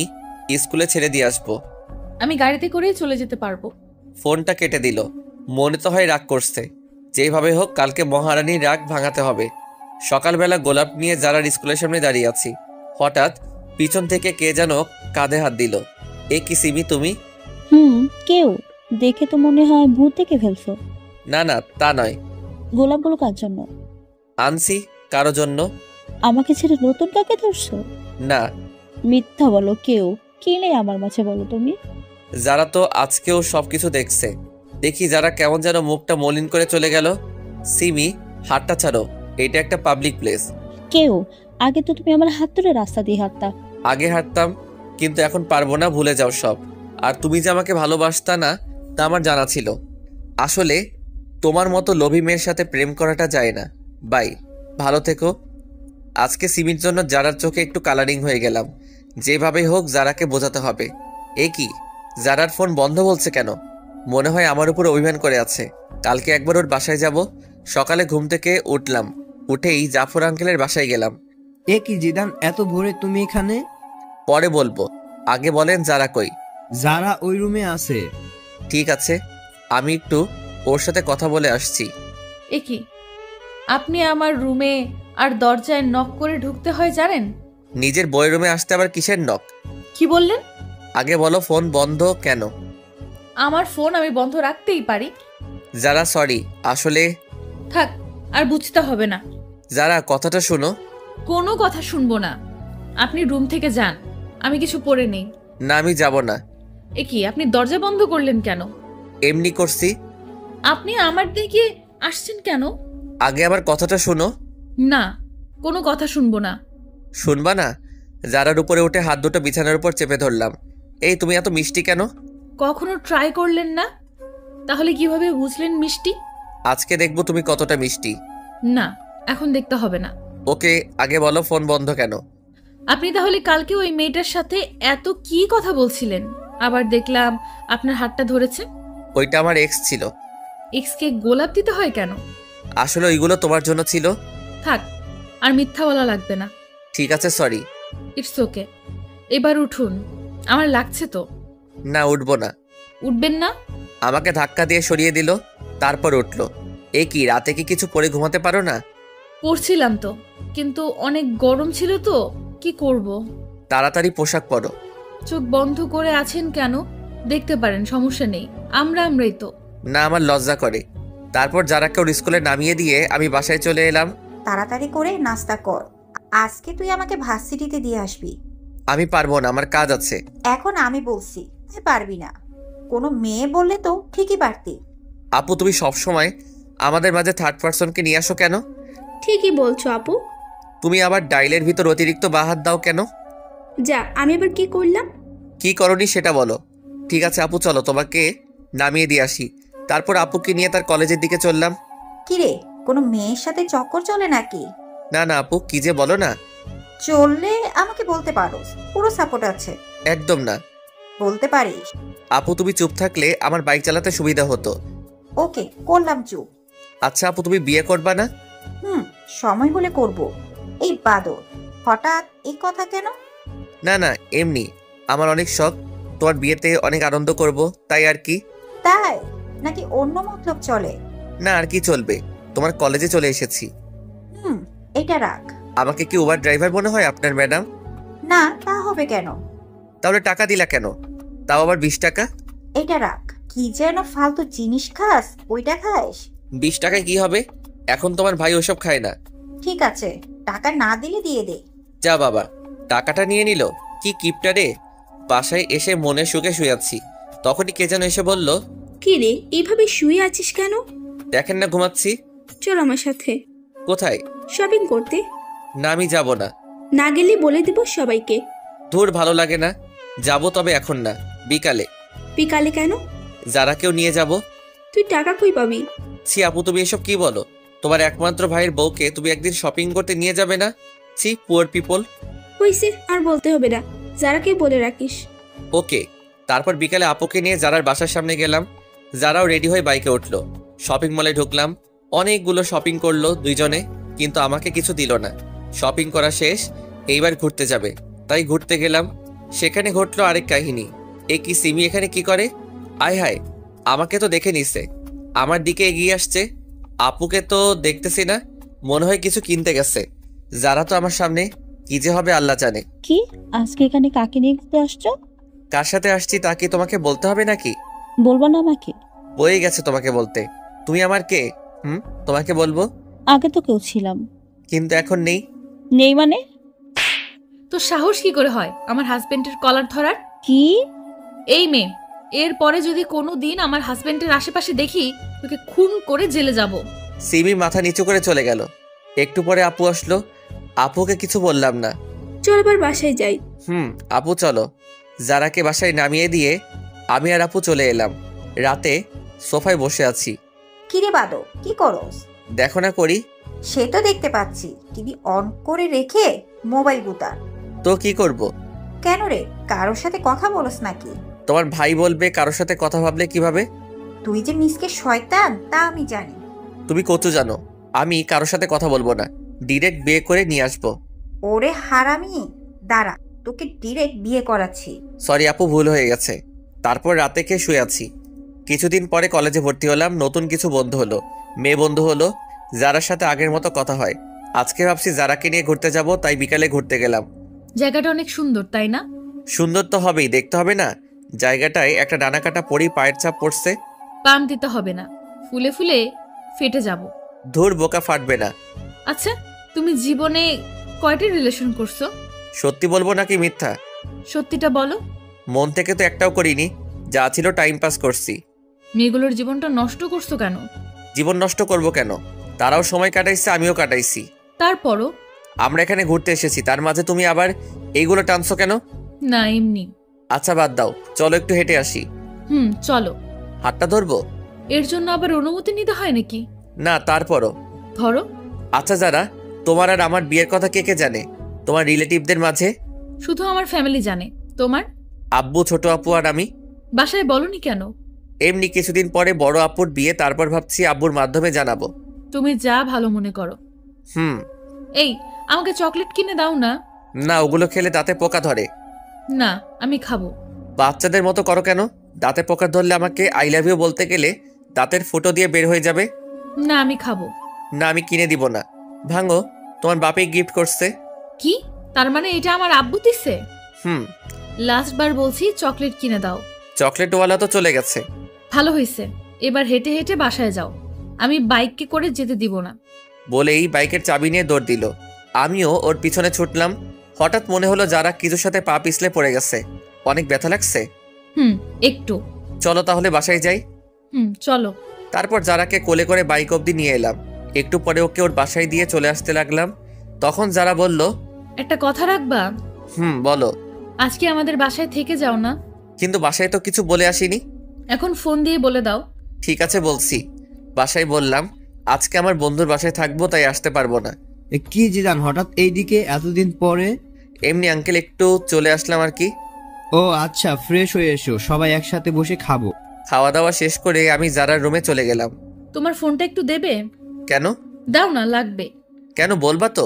স্কুলে ছেড়ে দিয়ে আসবো। আমি গাড়িতে করেই চলে যেতে পারবো। ফোনটা কেটে দিল। মনে তো হয় রাগ করছে। যেভাবে হোক কালকে মহারানীর রাগ ভাঙাতে হবে। সকালবেলা গোলাপ নিয়ে যারার স্কুলের সামনে দাঁড়িয়ে আছি, হঠাৎ পিছন থেকে কে যেন কাঁধে হাত দিল। এ কি সিমি, তুমি? কেউ দেখে তো মনে হয় ভূত দেখে ফেলছো। না না, তা নয়। গোলাপগুলো কার জন্য? আনছি কারো জন্য। আমাকে ছেড়ে নতুন কাকে ধরছো? না। মিথ্যা বলো। কেউ কে নেই আমার মাঝে, বলো তুমি। যারা তো আজকেও সবকিছু দেখছে। দেখি যারা কেমন যেন মুখটা মলিন করে চলে গেল। সিমি, হাতটা ছাড়ো, এটা একটা পাবলিক প্লেস। কেউ আগে তো তুমি আমার হাত ধরে রাস্তা দিয়ে হাঁটতা। আগে হাঁটতাম, কিন্তু এখন পারবো না, ভুলে যাও সব। আর তুমি যে আমাকে ভালোবাসতা না, তা আমার জানা ছিল। আসলে তোমার মতো লোভী মেয়ের সাথে প্রেম করাটা যায় না। বাই, ভালো থেকো। আজকে সিমির জন্য যারার চোখে একটু কালারিং হয়ে গেলাম। যেভাবেই হোক যারাকে বোঝাতে হবে। এ কি, যারার ফোন বন্ধ বলছে কেন? মনে হয় আমার উপর অভিমান করে আছে। কালকে একবার ওর বাসায় যাব। সকালে ঘুম থেকে উঠলাম, উঠেই জাফর আঙ্কেলের বাসায় গেলাম। এ কি জিদান, এত ভোরে তুমি এখানে? পরে বলবো, আগে বলেন যারা কই? যারা ওই রুমে আছে। ঠিক আছে, আমি একটু ওর সাথে কথা বলে আসছি। এ কি, আপনি আমার রুমে আর দরজায় নক করে ঢুকতে হয় জানেন? নিজের বইয়ের রুমে আসতে আবার কিসের নক? কি বললেন? আগে বলো ফোন বন্ধ কেন? আমার ফোন আমি বন্ধ রাখতেই পারি। যারা সরি, আসলে থাক, আর বুঝতে হবে না। যারা কথাটা শুনো। কোনো কথা শুনবো না। আপনি রুম থেকে যান, আমি কিছু পরে নেই। না আমি যাব না। এ কি, আপনি দরজা বন্ধ করলেন কেন? এমনি করছি। আপনি আমার দিকে আসছেন কেন? আগে আমার কথাটা শোনো। না, কোনো কথা শুনবো না। শুনবা না? যারার উপরে উঠে হাত দুটো বিছানার উপর চেপে ধরলাম। এই তুমি এত মিষ্টি কেন? কখনো ট্রাই করলেন না? তাহলে কিভাবে বুঝলেন মিষ্টি? আজকে দেখবো তুমি কতটা মিষ্টি। না, এখন দেখতে হবে না। ওকে, আগে বলো ফোন বন্ধ কেন? আপনি তাহলে কালকে ওই মেয়েটার সাথে এত কি কথা বলছিলেন? আবার দেখলাম আপনার হাতটা ধরেছে। ওইটা আমার এক্স ছিল। এক্সকে গোলাপ দিতে হয় কেন? আসলে ওইগুলো তোমার জন্য ছিল। থাক, আর মিথ্যা বলা লাগবে না। ঠিক আছে, সরি। It's okay. এবার উঠুন, আমার লাগছে তো। না, উঠবো না। উঠবেন না? আমাকে ধাক্কা দিয়ে সরিয়ে দিল, তারপর উঠলো। এ কি, রাতে কি কিছু পরে ঘুমাতে পারো না? পড়ছিলাম তো, কিন্তু অনেক গরম ছিল তো, কি করব। তাড়াতাড়ি পোশাক পরো। চোখ বন্ধ করে আছেন কেন? দেখতে পারেন, সমস্যা নেই। আমরাই তো। না, আমার লজ্জা করে। তারপর যারাকে ওর স্কুলে নামিয়ে দিয়ে আমি বাসায় চলে এলাম। তাড়াতাড়ি করে নাস্তা কর, আজকে তুই আমাকে ভার্সিটিতে দিয়ে আসবি। আমি পারবো না, আমার কাজ আছে। এখন আমি বলছি তুই পারবি না। কোনো মেয়ে বললে তো ঠিকই পারতি। আপু, তুমি সবসময় আমাদের মাঝে থার্ড পার্সনকে নিয়ে আসো কেন? ঠিকই বলছো আপু। তুমি আবার ডাইলের ভিতর অতিরিক্ত বাহাত দাও কেন? যা, আমি আবার কি করলাম? কি করনি সেটা বলো। ঠিক আছে আপু, চলো তোমাকে নামিয়ে দিয়ে আসি। তারপর আপুকে নিয়ে তার কলেজের দিকে চললাম। কিরে, কোনো মেয়ের সাথে চক্কর চলে নাকি? না না আপু, কি যে বলো না। চললে আমাকে বলতে পারোস, পুরো সাপোর্ট আছে। একদম না। বলতে পারিস। আপু, তুমি চুপ থাকলে আমার বাইক চালাতে সুবিধা হতো। ওকে, করলাম চুপ। আচ্ছা আপু, তুমি বিয়ে করবা না? সময় হলে করব। এই বাদর, হঠাৎ এই কথা কেন? না না, এমনি আমার অনেক শখ তোমার বিয়েতে অনেক আনন্দ করব, তাই আর কি। তাই নাকি অন্য মতলব চলে? না, আর কি চলবে, তোমার কলেজে চলে এসেছি। এটা রাখ। আমাকে কি উবার ড্রাইভার মনে হয় আপনার ম্যাডাম? না, তা হবে কেন? তাহলে টাকা দিলা কেন? তাও আবার 20 টাকা। এটা রাখ। কি যেন ফালতু জিনিস খাস, ওইটা খাস। 20 টাকায় কি হবে? এখন তোমার ভাই ওসব খায় না। ঠিক আছে, টাকা না দিলে দিয়ে দে। যা বাবা, টাকাটা নিয়ে নিল। কি কিপটা রে। বাসায় এসে মনে সুখে শুয়াচ্ছি, তখনই কে যেন এসে বলল, কি রে, এইভাবে শুয়ে আছিস কেন? দেখেন না ঘুমাচ্ছি। চল আমার সাথে। কোথায়? শপিং করতে। না, আমি যাব না। না গেলে বলে দেব সবাইকে। ধুর, ভালো লাগে না। যাব, তবে এখন না, বিকালে। বিকালে কেন? যারাকেও নিয়ে যাব। তুই টাকা কই পাবি? ছি আপু, তুমি এসব কি বলো? তোমার একমাত্র ভাইয়ের বউকে তুমি একদিন শপিং করতে নিয়ে যাবে না? ছি, পুয়ার পিপল। হইছে, আর বলতে হবে না, যারাকে বলে রাখিস। ওকে। তারপর বিকালে আপুকে নিয়ে যারার বাসার সামনে গেলাম। যারাও রেডি হয়ে বাইকে উঠলো। শপিং মলে ঢুকলাম। অনেকগুলো শপিং করলো দুইজনে, কিন্তু আমাকে কিছু দিল না। শপিং করা শেষ, এইবার ঘুরতে যাবে, তাই ঘুরতে গেলাম। সেখানে ঘটলো আরেক কাহিনী। এ কি, সিমি এখানে কি করে? আয় হায়, আমাকে তো দেখে নিছে, আমার দিকে এগিয়ে আসছে। আপুকে তো দেখতেছি না, মনে হয় কিছু কিনতে গেছে। যারা তো আমার সামনে, কি যে হবে আল্লাহ জানে। কি, আজকে এখানে কাকে নিয়ে ঘুরতে আসছো? কার সাথে আসছি তা কি তোমাকে বলতে হবে নাকি? বলবো না আমাকে? বয়ে গেছে তোমাকে বলতে। তুমি আমার কে? তোমাকে বলবো? আগে তো কেউ ছিলাম। কিন্তু এখন নেই। নেই মানে? তো সাহস কি করে হয় আমার হাজবেন্ডের কলার ধরার? কি? এই মেয়ে, এর পরে যদি কোনো দিন আমার হাজবেন্ডের আশেপাশে দেখি, তোকে খুন করে জেলে যাব। সিমি মাথা নিচু করে চলে গেল। একটু পরে আপু আসলো। আপুকে কিছু বললাম না। চল এবার বাসায় যাই। আপু চলো। যারাকে বাসায় নামিয়ে দিয়ে আমি আর আপু চলে এলাম। রাতে সোফায় বসে আছি। কিরে বাদর, কি করস? দেখো না করি। সে তো দেখতে পাচ্ছি, টিভি অন করে রেখে মোবাইল গুতা। তো কি করব? কেন রে, কারোর সাথে কথা বলস নাকি? তোমার ভাই বলবে কারোর সাথে কথা ভাবলে কিভাবে? তুই যে মিসকে শয়তান তা আমি জানি। তুমি কত জানো? আমি কারোর সাথে কথা বলবো না, ডিরেক্ট বিয়ে করে নিয়ে আসবো। ওরে হারামি, দাঁড়া, তোকে ডিরেক্ট বিয়ে করাচ্ছি। সরি আপু, ভুল হয়ে গেছে। তারপর রাতে খেয়ে শুয়ে আছি। কিছুদিন পরে কলেজে ভর্তি হলাম। নতুন কিছু বন্ধু হলো, মেয়ে বন্ধু হলো, যারার সাথে আগের মতো কথা হয়। আজকে ভাবছি যারাকে নিয়ে ঘুরতে যাব, তাই বিকালে ঘুরতে গেলাম। জায়গাটা অনেক সুন্দর, তাই না? সুন্দর তো হবেই, দেখতে হবে না? জায়গাটায় একটা ডানা কাটা পরি পায়ের ছাপ পড়ছে। পাম দিতে হবে না, ফুলে ফুলে ফেটে যাব। ধুর, বোকা, ফাটবে না। আচ্ছা, তুমি জীবনে কয়টা রিলেশন করছো? সত্যি বলবো নাকি মিথ্যা? সত্যিটা বলো। মন থেকে তো একটাও করিনি, যা ছিল টাইম পাস করছি। মেয়েগুলোর জীবনটা নষ্ট করছো কেন? জীবন নষ্ট করব কেন? তারাও সময় কাটাইছে, আমিও কাটাইছি। তারপরও আমরা এখানে ঘুরতে এসেছি, তার মাঝে তুমি আবার এইগুলো টানছো কেন? না এমনি। আচ্ছা বাদ দাও, চলো একটু হেঁটে আসি। চলো। হাতটা ধরবো? এর জন্য আবার অনুমতি নিতে হয় নাকি? না তারপরও। ধরো। আচ্ছা যারা, তোমার আর আমার বিয়ের কথা কে কে জানে তোমার রিলেটিভদের মাঝে? শুধু আমার ফ্যামিলি জানে। তোমার? আব্বু, ছোট আপু আর আমি। বাসায় বলনি কেন? এমনি কিছুদিন পরে বড় আপুর বিয়ে, তারপর ভাবছি আব্বুর মাধ্যমে জানাবো। তুমি যা ভালো মনে করো। এই আমাকে চকলেট কিনে দাও না। না, ওগুলো খেলে দাঁতে পোকা ধরে। না আমি খাবো। বাচ্চাদের মতো করো কেন? দাঁতে পোকা ধরলে আমাকে আই লাভ ইউ বলতে গেলে দাঁতের ফুটো দিয়ে বের হয়ে যাবে। না আমি খাবো। না আমি কিনে দিব না। ভাঙো, তোমার বাপে গিফট করছে। কি? তার মানে এটা আমার আব্বু দিছে? লাস্ট বার বলছি চকলেট কিনে দাও। চকলেটওয়ালা তো চলে গেছে। ভালো হয়েছে, এবার হেঁটে হেঁটে বাসায় যাও, আমি বাইকে করে যেতে দিব না। বলেই বাইকের চাবি নিয়ে দৌড় দিল। আমিও ওর পিছনে ছুটলাম। হঠাৎ মনে হলো যারা কিছুর সাথে পা পিছলে পড়ে গেছে। অনেক ব্যথা লাগছে। একটু। চলো তাহলে বাসায় যাই। চলো। তারপর যারাকে কোলে করে বাইক অবধি নিয়ে এলাম। একটু পরে ওকে ওর বাসায় দিয়ে চলে আসতে লাগলাম। তখন যারা বলল, একটা কথা রাখবা? বলো। আজকে আমাদের বাসায় থেকে যাও না। কিন্তু বাসায় তো কিছু বলে আসিনি। এখন ফোন দিয়ে বলে দাও। ঠিক আছে বলছি। বাসায় বললাম আজকে আমার বন্ধুর বাসায় থাকবো, তাই আসতে পারবো না। কি জিদান, হঠাৎ এইদিকে এতদিন পরে? এমনি আঙ্কেল, একটু চলে আসলাম আর কি। ও আচ্ছা, ফ্রেশ হয়ে এসো, সবাই একসাথে বসে খাবো। খাওয়া দাওয়া শেষ করে আমি যারার রুমে চলে গেলাম। তোমার ফোনটা একটু দেবে? কেন? দাও না, লাগবে। কেন, বলবা তো?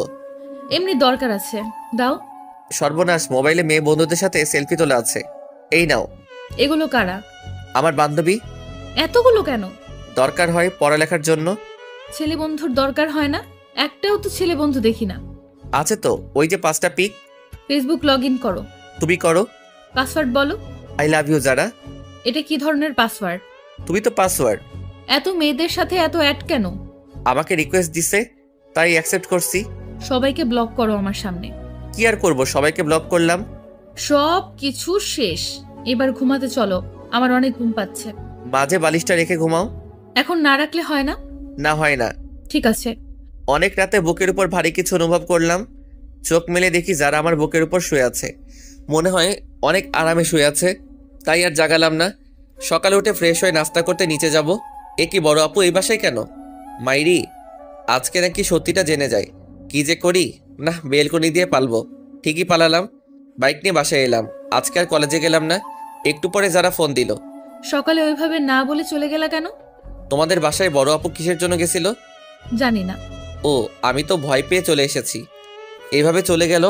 এমনি দরকার আছে, দাও। সর্বনাশ, মোবাইলে মেয়ে বন্ধুদের সাথে সেলফি তোলা আছে। এই নাও। এগুলো কারা? আমার বান্ধবী। এতগুলো কেন? দরকার হয় পড়ালেখার জন্য। ছেলে বন্ধুর দরকার হয় না? একটাও তো ছেলে বন্ধু দেখি না। আছে তো, ওই যে 5টা পিক। ফেসবুক লগ ইন করো। তুমি করো। পাসওয়ার্ড বলো। আই লাভ ইউ যারা। এটা কি ধরনের পাসওয়ার্ড? তুমি তো পাসওয়ার্ড। এত মেয়েদের সাথে এত অ্যাড কেন? আমাকে রিকোয়েস্ট দিছে, তাই অ্যাকসেপ্ট করছি। সবাইকে ব্লক করো আমার সামনে। কি আর করব, সবাইকে ব্লক করলাম। সব কিছু শেষ, এবার ঘুমাতে চলো, আমার অনেক ঘুম পাচ্ছে। মাঝে বালিশটা রেখে ঘুমাও। এখন না রাখলে হয় না? না হয় না। ঠিক আছে। অনেক রাতে বুকের উপর ভারী কিছু অনুভব করলাম। চোখ মেলে দেখি যারা আমার বুকের উপর শুয়ে আছে। মনে হয় অনেক আরামে শুয়ে আছে, তাই আর জাগালাম না। সকালে উঠে ফ্রেশ হয়ে নাস্তা করতে নিচে যাব। এ কি বড় আপু এই বাসায় কেন? মাইরি, আজকে নাকি সত্যিটা জেনে যায়। কি যে করি, না বেলকনি দিয়ে পালবো। ঠিকই পালালাম। বাইক নিয়ে বাসায় এলাম। আজকে আর কলেজে গেলাম না। একটু পরে যারা ফোন দিল। সকালে ওইভাবে না বলে চলে গেলা কেন? তোমাদের বাসায় বড় আপু কিসের জন্য গেছিল? জানি না। ও, আমি তো ভয় পেয়ে চলে এসেছি। এভাবে চলে গেল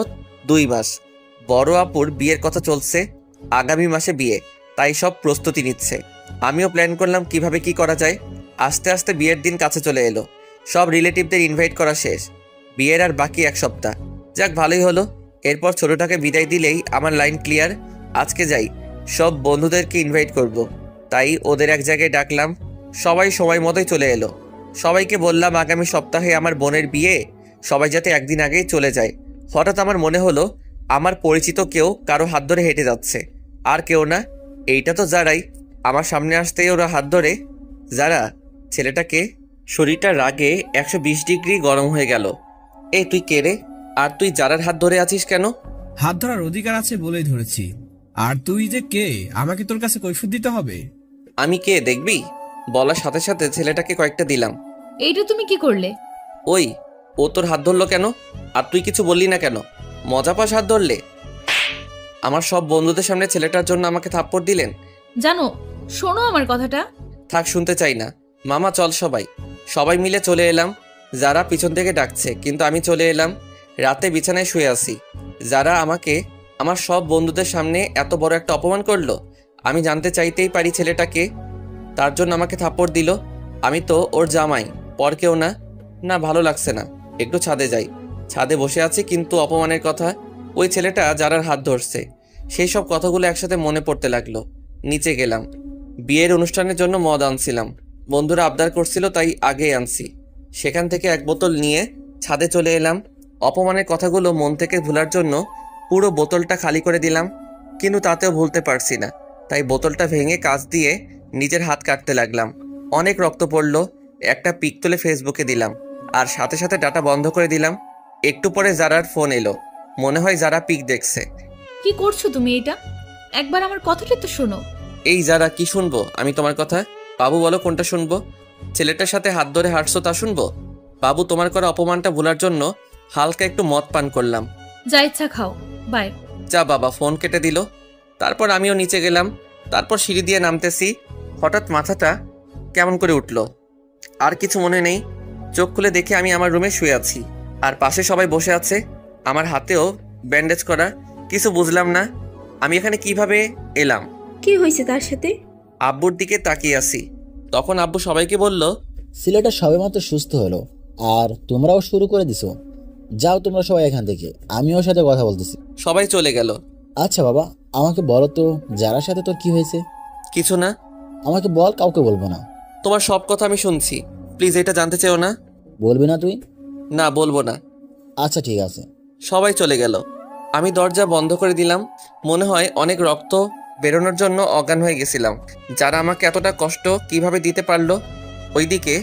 2 মাস। বড় আপুর বিয়ের কথা চলছে, আগামী মাসে বিয়ে, তাই সব প্রস্তুতি নিচ্ছে। আমিও প্ল্যান করলাম কিভাবে কি করা যায়। আস্তে আস্তে বিয়ের দিন কাছে চলে এলো। সব রিলেটিভদের ইনভাইট করা শেষ। বিয়ের আর বাকি 1 সপ্তাহ। যাক, ভালোই হলো। এরপর ছোটটাকে বিদায় দিলেই আমার লাইন ক্লিয়ার। আজকে যাই, সব বন্ধুদেরকে ইনভাইট করব। তাই ওদের এক জায়গায় ডাকলাম। সবাই সময় মতোই চলে এলো। সবাইকে বললাম আগামী সপ্তাহে আমার বোনের বিয়ে, সবাই যাতে একদিন আগেই চলে যায়। হঠাৎ আমার মনে হলো আমার পরিচিত কেউ কারো হাত ধরে হেঁটে যাচ্ছে। আর কেউ না, এইটা তো যারাই। আমার সামনে আসতেই ওরা হাত ধরে। যারা, ছেলেটাকে। শরীরটা রাগে 120 ডিগ্রি গরম হয়ে গেল। এই তুই কে রে? আর তুই যারার হাত ধরে আছিস কেন? হাত ধরার অধিকার আছে বলেই ধরেছি। আর তুই যে কে, আমাকে তোর কাছে কৈফিয়ত দিতে হবে? আমি কে দেখবি? বলার সাথে সাথে ছেলেটাকে কয়েকটা দিলাম। এইটা তুমি কি করলে? ওই, ও তোর হাত ধরলো কেন? আর তুই কিছু বললি না কেন? মজা পাস হাত ধরলে? আমার সব বন্ধুদের সামনে ছেলেটার জন্য আমাকে থাপ্পড় দিলেন। জানো, শোনো আমার কথাটা। থাক, শুনতে চাই না। মামা চল। সবাই মিলে চলে এলাম। যারা পিছন থেকে ডাকছে, কিন্তু আমি চলে এলাম। রাতে বিছানায় শুয়ে আছি। যারা আমাকে আমার সব বন্ধুদের সামনে এত বড় একটা অপমান করলো। আমি জানতে চাইতেই পারি ছেলেটাকে, তার জন্য আমাকে থাপ্পড় দিল। আমি তো ওর জামাই, পর কেউ না। না, ভালো লাগছে না। একটু ছাদে যাই। ছাদে বসে আছি, কিন্তু অপমানের কথা, ওই ছেলেটা যারার হাত ধরছে, সেই সব কথাগুলো একসাথে মনে পড়তে লাগলো। নিচে গেলাম। বিয়ের অনুষ্ঠানের জন্য মদ আনছিলাম। বন্ধুরা আবদার করছিল, তাই আগেই আনছি। সেখান থেকে 1 বোতল নিয়ে ছাদে চলে এলাম। অপমানের কথাগুলো মন থেকে ভুলার জন্য পুরো বোতলটা খালি করে দিলাম, কিন্তু তাতেও ভুলতে পারছি না। তাই বোতলটা ভেঙে কাঁচ দিয়ে নিজের হাত কাটতে লাগলাম। অনেক রক্ত পড়লো। একটা পিক তুলে ফেসবুকে দিলাম, আর সাথে সাথে ডাটা বন্ধ করে দিলাম। একটু পরে জারার ফোন এলো। মনে হয় যারা পিক দেখছে। কি করছো তুমি এটা? একবার আমার কথাটা তো শোনো। এই যারা, কি শুনবো আমি তোমার কথা? বাবু বলো কোনটা শুনবো? ছেলেটার সাথে হাত ধরে হাঁটছো তা শুনবো? বাবু, তোমার করা অপমানটা ভোলার জন্য হালকা একটু মদ পান করলাম। যা ইচ্ছা খাও, বাই। যা বাবা। ফোন কেটে দিল। তারপর আমিও নিচে গেলাম। তারপর সিঁড়ি দিয়ে নামতেছি, হঠাৎ মাথাটা কেমন করে উঠলো। আর কিছু মনে নেই। চোখ খুলে দেখে আমি আমার রুমে শুয়ে আছি, আর পাশে সবাই বসে আছে। আমার হাতেও ব্যান্ডেজ করা। কিছু বুঝলাম না আমি এখানে কিভাবে এলাম। কি হয়েছে তার সাথে? আব্বুর দিকে তাকিয়ে আছি। তখন আব্বু সবাইকে বলল, ছেলেটা সবেমাত্র সুস্থ হলো, আর তোমরাও শুরু করে দিছো। যাও তোমরা সবাই এখান থেকে, আমি ওর সাথে কথা বলতেছি। সবাই চলে গেল। আচ্ছা বাবা, আমাকে বলো তো যারার সাথে তোর কি হয়েছে? কিছু না। আমাকে বল, কাউকে বলবো না। তোমার সব কথা আমি শুনছি, প্লিজ এটা জানতে চাও না? বলবি না তুই? না, বলবো না। আচ্ছা ঠিক আছে। সবাই চলে গেল। আমি দরজা বন্ধ করে দিলাম। মনে হয় অনেক রক্ত বেরোনোর জন্য অজ্ঞান হয়ে গেছিলাম। যারা আমাকে এতটা কষ্ট কিভাবে দিতে পারলো। ওইদিকে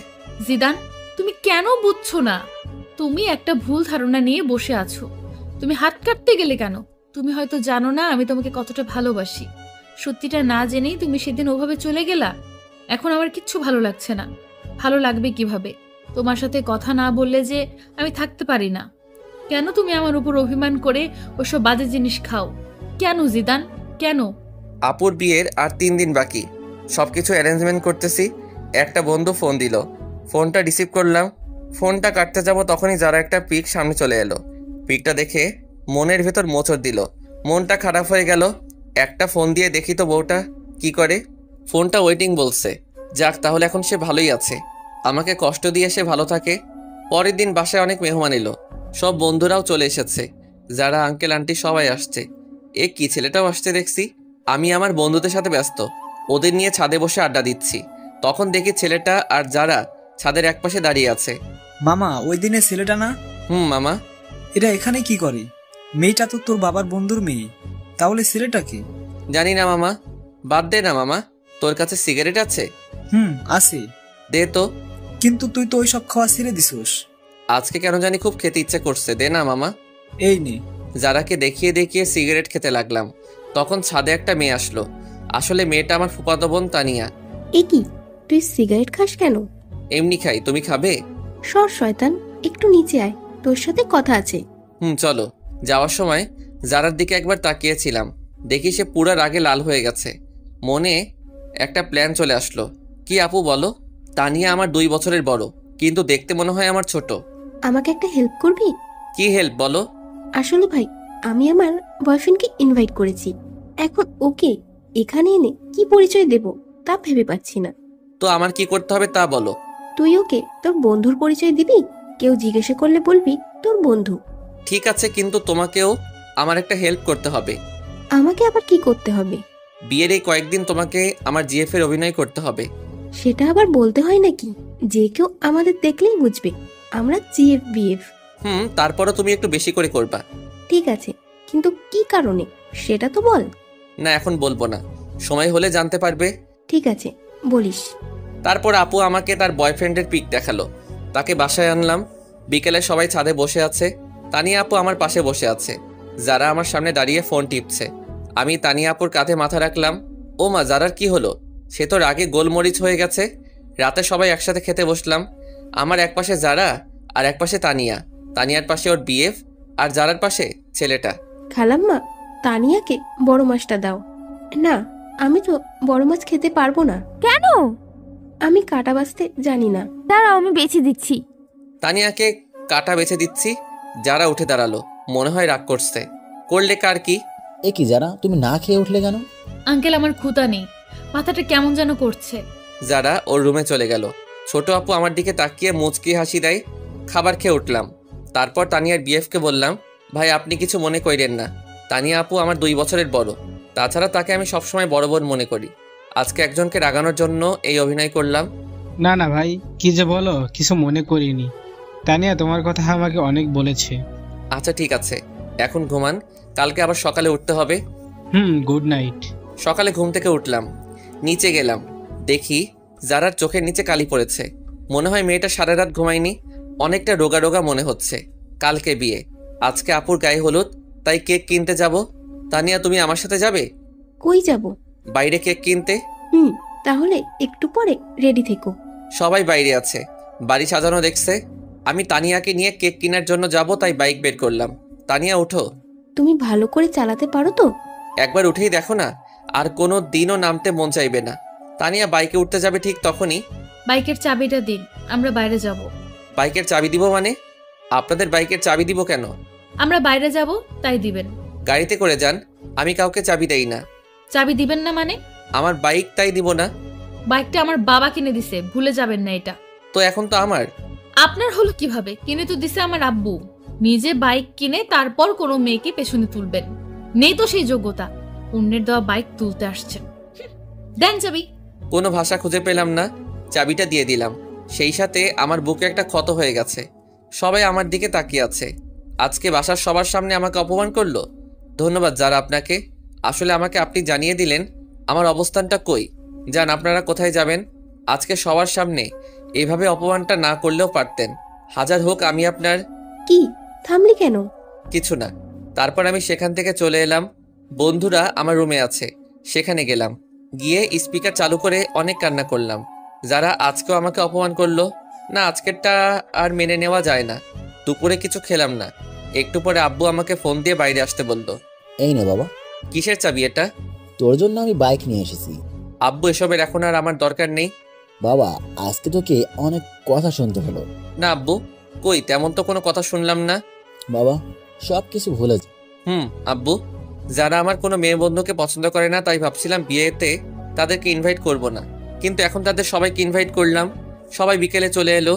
জিদান, তুমি কেন বুঝছো না? তুমি একটা ভুল ধারণা নিয়ে বসে আছো। তুমি হাত কাটতে গেলে কেন? তুমি হয়তো জানো না আমি তোমাকে কতটা ভালোবাসি। সত্যিটা না জেনেই তুমি সেদিন ওভাবে চলে গেলা। এখন আমার কিচ্ছু ভালো লাগছে না। ভালো লাগবে কিভাবে? তোমার সাথে কথা না বললে যে আমি থাকতে পারি না। কেন তুমি আমার উপর অভিমান করে ওসব বাজে জিনিস খাও? কেন জিদান, কেন? আপুর বিয়ের আর 3 দিন বাকি। সবকিছু অ্যারেঞ্জমেন্ট করতেছি। একটা বন্ধু ফোন দিল। ফোনটা রিসিভ করলাম। ফোনটা কাটতে যাব তখনই যারা একটা পিক সামনে চলে এলো। পিকটা দেখে মনের ভেতর মোচড় দিল। মনটা খারাপ হয়ে গেল। একটা ফোন দিয়ে দেখি তো বউটা কি করে। ফোনটা ওয়েটিং বলছে। যাক, তাহলে এখন সে ভালোই আছে। আমাকে কষ্ট দিয়ে সে ভালো থাকে। পরের দিন বাসায় অনেক মেহমান এলো। সব বন্ধুরাও চলে এসেছে। যারা আঙ্কেল আন্টি সবাই আসছে। এ কি, ছেলেটাও আসছে দেখছি। আমি আমার বন্ধুদের সাথে ব্যস্ত। ওদের নিয়ে ছাদে বসে আড্ডা দিচ্ছি। তখন দেখি ছেলেটা আর যারা ছাদের একপাশে দাঁড়িয়ে আছে। মামা, ওই দিনে ছেলেটা না? মামা। এটা এখানে কি করে? মেয়েটা তো তোর বাবার বন্ধুর মেয়ে। তাহলে ছেলেটা কি? জানি না মামা। বাদ দে না মামা। তোর কাছে সিগারেট আছে? আছে। দে তো। কিন্তু তুই তো ওইসব খাওয়া ছেড়ে দিছিস। আজকে কেন জানি খুব খেতে ইচ্ছে করছে। দে না মামা। এই নে। যারাকে দেখিয়ে দেখিয়ে সিগারেট খেতে লাগলাম। তখন ছাদে একটা মেয়ে আসলো। আসলে মেয়েটা আমার ফুফাতো বোন তানিয়া। এ কি, তুই সিগারেট খাস কেন? এমনি খাই, তুমি খাবে? সর শয়তান, একটু নিচে আয়, তোর সাথে কথা আছে। চলো। যাওয়ার সময় যারার দিকে একবার তাকিয়েছিলাম। দেখি সে পুরা রাগে লাল হয়ে গেছে। মনে একটা প্ল্যান চলে আসলো। কি আপু বলো? তানিয়া আমার 2 বছরের বড়, কিন্তু দেখতে মনে হয় আমার ছোট। আমাকে একটা হেল্প করবি? কি হেল্প বলো? আসলে ভাই, আমি আমার বয়ফ্রেন্ডকে ইনভাইট করেছি। এখন ওকে এখানে এনে কি পরিচয় দেব তা ভেবে পাচ্ছি না। তো আমার কি করতে হবে তা বলো। তুই ওকে তোর বন্ধুর পরিচয় দিবি। কেউ জিজ্ঞাসা করলে বলবি তোর বন্ধু। ঠিক আছে, কিন্তু তোমাকেও আমার একটা হেল্প করতে হবে। আমাকে আবার কি করতে হবে? বিয়ের এই কয়েকদিন তোমাকে আমার জিএফ এর অভিনয় করতে হবে। সেটা আবার বলতে হয় নাকি? যে কেউ আমাদের দেখলেই বুঝবে আমরা জিএফ বিএফ। তারপরও তুমি একটু বেশি করে করবা। ঠিক আছে, কিন্তু কি কারণে সেটা তো বল। না, এখন বলবো না, সময় হলে জানতে পারবে। ঠিক আছে, বলিস। তারপর আপু আমাকে তার বয়ফ্রেন্ডের পিক দেখালো। তাকে বাসায় আনলাম। বিকেলে সবাই ছাদে বসে আছে। তানিয়া আপু আমার পাশে বসে আছে। যারা আমার সামনে দাঁড়িয়ে ফোন টিপছে। আমি তানিয়া আপুর কাঁধে মাথা রাখলাম। ও মা, যারার কি হলো? সে তো রাগে গোলমরিচ হয়ে গেছে। রাতে সবাই একসাথে খেতে বসলাম। আমার এক পাশে যারা আর এক পাশে তানিয়া। তানিয়ার পাশে ওর বিএফ, আর যারার পাশে ছেলেটা। খালাম্মা, তানিয়াকে বড় মাছটা দাও। না, আমি তো বড় মাছ খেতে পারবো না। কেন? আমি কাটা বাছতে জানি না। দাঁড়াও, আমি বেছে দিচ্ছি। তানিয়াকে কাটা বেছে দিচ্ছি। যারা উঠে দাঁড়ালো। মনে হয় রাগ করছে। করলে কার কি? এ কি যারা, তুমি না খেয়ে উঠলে কেন? আঙ্কেল, আমার ক্ষুধা নেই, মাথাটা কেমন যেন করছে। যারা ওর রুমে চলে গেল। ছোট আপু আমার দিকে তাকিয়ে মুচকি হাসি দেয়। খাবার খেয়ে উঠলাম। তারপর তানিয়ার বিএফকে বললাম, ভাই আপনি কিছু মনে করেন না। তানিয়া আপু আমার 2 বছরের বড়। তাছাড়া তাকে আমি সবসময় বড় বোন মনে করি। আজকে একজনকে রাগানোর জন্য এই অভিনয় করলাম। না না ভাই, কি যে বলো, কিছু মনে করিনি। তানিয়া তোমার কথা আমাকে অনেক বলেছে। আচ্ছা ঠিক আছে, এখন ঘুমান, কালকে আবার সকালে উঠতে হবে। Good night. সকালে ঘুম থেকে উঠলাম, নিচে গেলাম, দেখি যারার চোখের নিচে কালি পড়েছে। মনে হয় মেয়েটা সারা রাত ঘুমায়নি, অনেকটা রোগা রোগা মনে হচ্ছে। কালকে বিয়ে, আজকে আপুর গায়ে হলুদ, তাই কেক কিনতে যাব। তানিয়া, তুমি আমার সাথে যাবে? কই যাব? বাইরে কেক কিনতে। তাহলে একটু পরে রেডি থেকো। সবাই বাইরে আছে, বাড়ি সাজানো দেখছে। আমি তানিয়াকে নিয়ে কেক কেনার জন্য যাব, তাই বাইক বের করলাম। তানিয়া, উঠো। তুমি ভালো করে চালাতে পারো তো? একবার উঠেই দেখো না, আর কোনো দিনও নামতে মন চাইবে না। তানিয়া বাইকে উঠতে যাবে ঠিক তখনই, বাইকের চাবিটা দিন, আমরা বাইরে যাব। বাইকের চাবি দিব মানে? আপনাদের বাইকের চাবি দিব কেন? আমরা বাইরে যাব, তাই দিবেন। গাড়িতে করে যান, আমি কাউকে চাবি দেই না। চাবি দিবেন না মানে? আমার বাইক, তাই দিব না। বাইকটা আমার বাবা কিনে দিছে, ভুলে যাবেন না এটা। তো এখন তো আমার। আপনার হলো কিভাবে? কিনে তো দিছে আমার আব্বু। নিজে বাইক কিনে তারপর কোনো মেয়েকে পেছনে তুলবেন, নেই তো সেই যোগ্যতা। অন্যের দেওয়া বাইক তুলতে আসছেন। দেন চাবি। কোনো ভাষা খুঁজে পেলাম না, চাবিটা দিয়ে দিলাম। সেই সাথে আমার বুকে একটা ক্ষত হয়ে গেছে। সবাই আমার দিকে তাকিয়ে আছে। আজকে বাসার সবার সামনে আমাকে অপমান করলো। ধন্যবাদ যারা আপনাকে। আসলে আমাকে আপনি জানিয়ে দিলেন আমার অবস্থানটা কই। যান, আপনারা কোথায় যাবেন? আজকে সবার সামনে এইভাবে অপমানটা না করলেও পারতেন। হাজার হোক আমি আপনার। কি থামলি কেন? কিছু না। তারপর আমি সেখান থেকে চলে এলাম। বন্ধুরা আমার রুমে আছে, সেখানে গেলাম। গিয়ে স্পিকার চালু করে অনেক কান্না করলাম। যারা আজকেও আমাকে অপমান করলো না, আজকেরটা আর মেনে নেওয়া যায় না। দুপুরে কিছু খেলাম না। একটু পরে আব্বু আমাকে ফোন দিয়ে বাইরে আসতে বলল। এই নে বাবা। কিসের চাবি এটা? তোর জন্য আমি বাইক নিয়ে এসেছি। আব্বু, এসবের এখন আর আমার দরকার নেই। বাবা, আজকে তোকে অনেক কথা শুনতে হলো। না আব্বু, কই তেমন তো কোনো কথা শুনলাম না। বাবা, সব কিছু ভুলে যা। আব্বু, যারা আমার কোনো মেয়ে বন্ধুকে পছন্দ করে না, তাই ভাবছিলাম বিয়েতে তাদেরকে ইনভাইট করব না, কিন্তু এখন তাদের সবাইকে ইনভাইট করলাম। সবাই বিকেলে চলে এলো।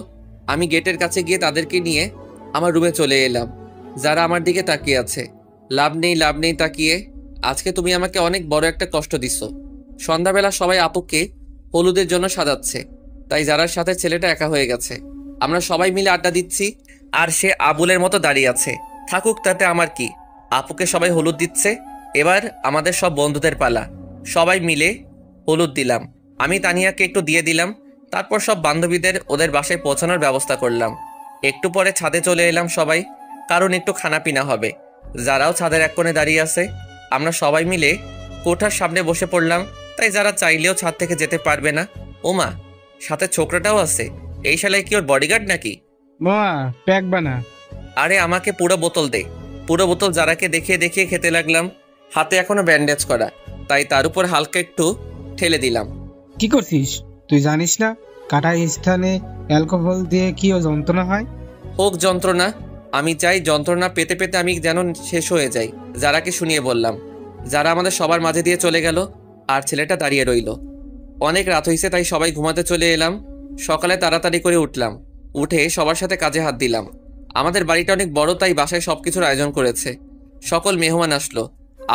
আমি গেটের কাছে গিয়ে তাদেরকে নিয়ে আমার রুমে চলে এলাম। যারা আমার দিকে তাকিয়ে আছে। লাভ নেই তাকিয়ে। আজকে তুমি আমাকে অনেক বড় একটা কষ্ট দিচ্ছ। সন্ধ্যাবেলা সবাই আপুকে হলুদের জন্য সাজাচ্ছে, তাই যারার সাথে ছেলেটা একা হয়ে গেছে। আমরা সবাই মিলে আড্ডা দিচ্ছি, আর সে আবুলের মতো দাঁড়িয়ে আছে। থাকুক, তাতে আমার কি। আপুকে সবাই হলুদ দিচ্ছে। এবার আমাদের সব বন্ধুদের পালা। সবাই মিলে হলুদ দিলাম। আমি তানিয়াকে একটু দিয়ে দিলাম। তারপর সব বান্ধবীদের ওদের বাসায় পৌঁছানোর ব্যবস্থা করলাম। একটু পরে ছাদে চলে এলাম সবাই, কারণ একটু খানাপিনা হবে। যারাও ছাদের এক কোণে দাঁড়িয়ে আছে। আমরা সবাই মিলে কোঠার সামনে বসে পড়লাম, তাই যারা চাইলেও ছাদ থেকে যেতে পারবে না। ওমা, সাথে ছোকরাটাও আছে। এই শালায় কি ওর বডিগার্ড নাকি? মামা, প্যাক বানা। আরে আমাকে পুরো বোতল দে। পুরো বোতল যারাকে দেখিয়ে দেখিয়ে খেতে লাগলাম। হাতে এখনো ব্যান্ডেজ করা, তাই তার উপর হালকা একটু ঠেলে দিলাম। কি করছিস তুই জানিস না কাটা স্থানে অ্যালকোহল দিয়ে কি ও যন্ত্রণা হয়? হোক যন্ত্রণা, আমি চাই যন্ত্রণা পেতে পেতে আমি যেন শেষ হয়ে যাই। যারাকে শুনিয়ে বললাম। যারা আমাদের সবার মাঝে দিয়ে চলে গেল, আর ছেলেটা দাঁড়িয়ে রইল। অনেক রাত হয়েছে, তাই সবাই ঘুমাতে চলে এলাম। সকালে তাড়াতাড়ি করে উঠলাম। উঠে সবার সাথে কাজে হাত দিলাম। আমাদের বাড়িটা অনেক বড়, তাই বাসায় সবকিছুর আয়োজন করেছে। সকল মেহমান আসলো।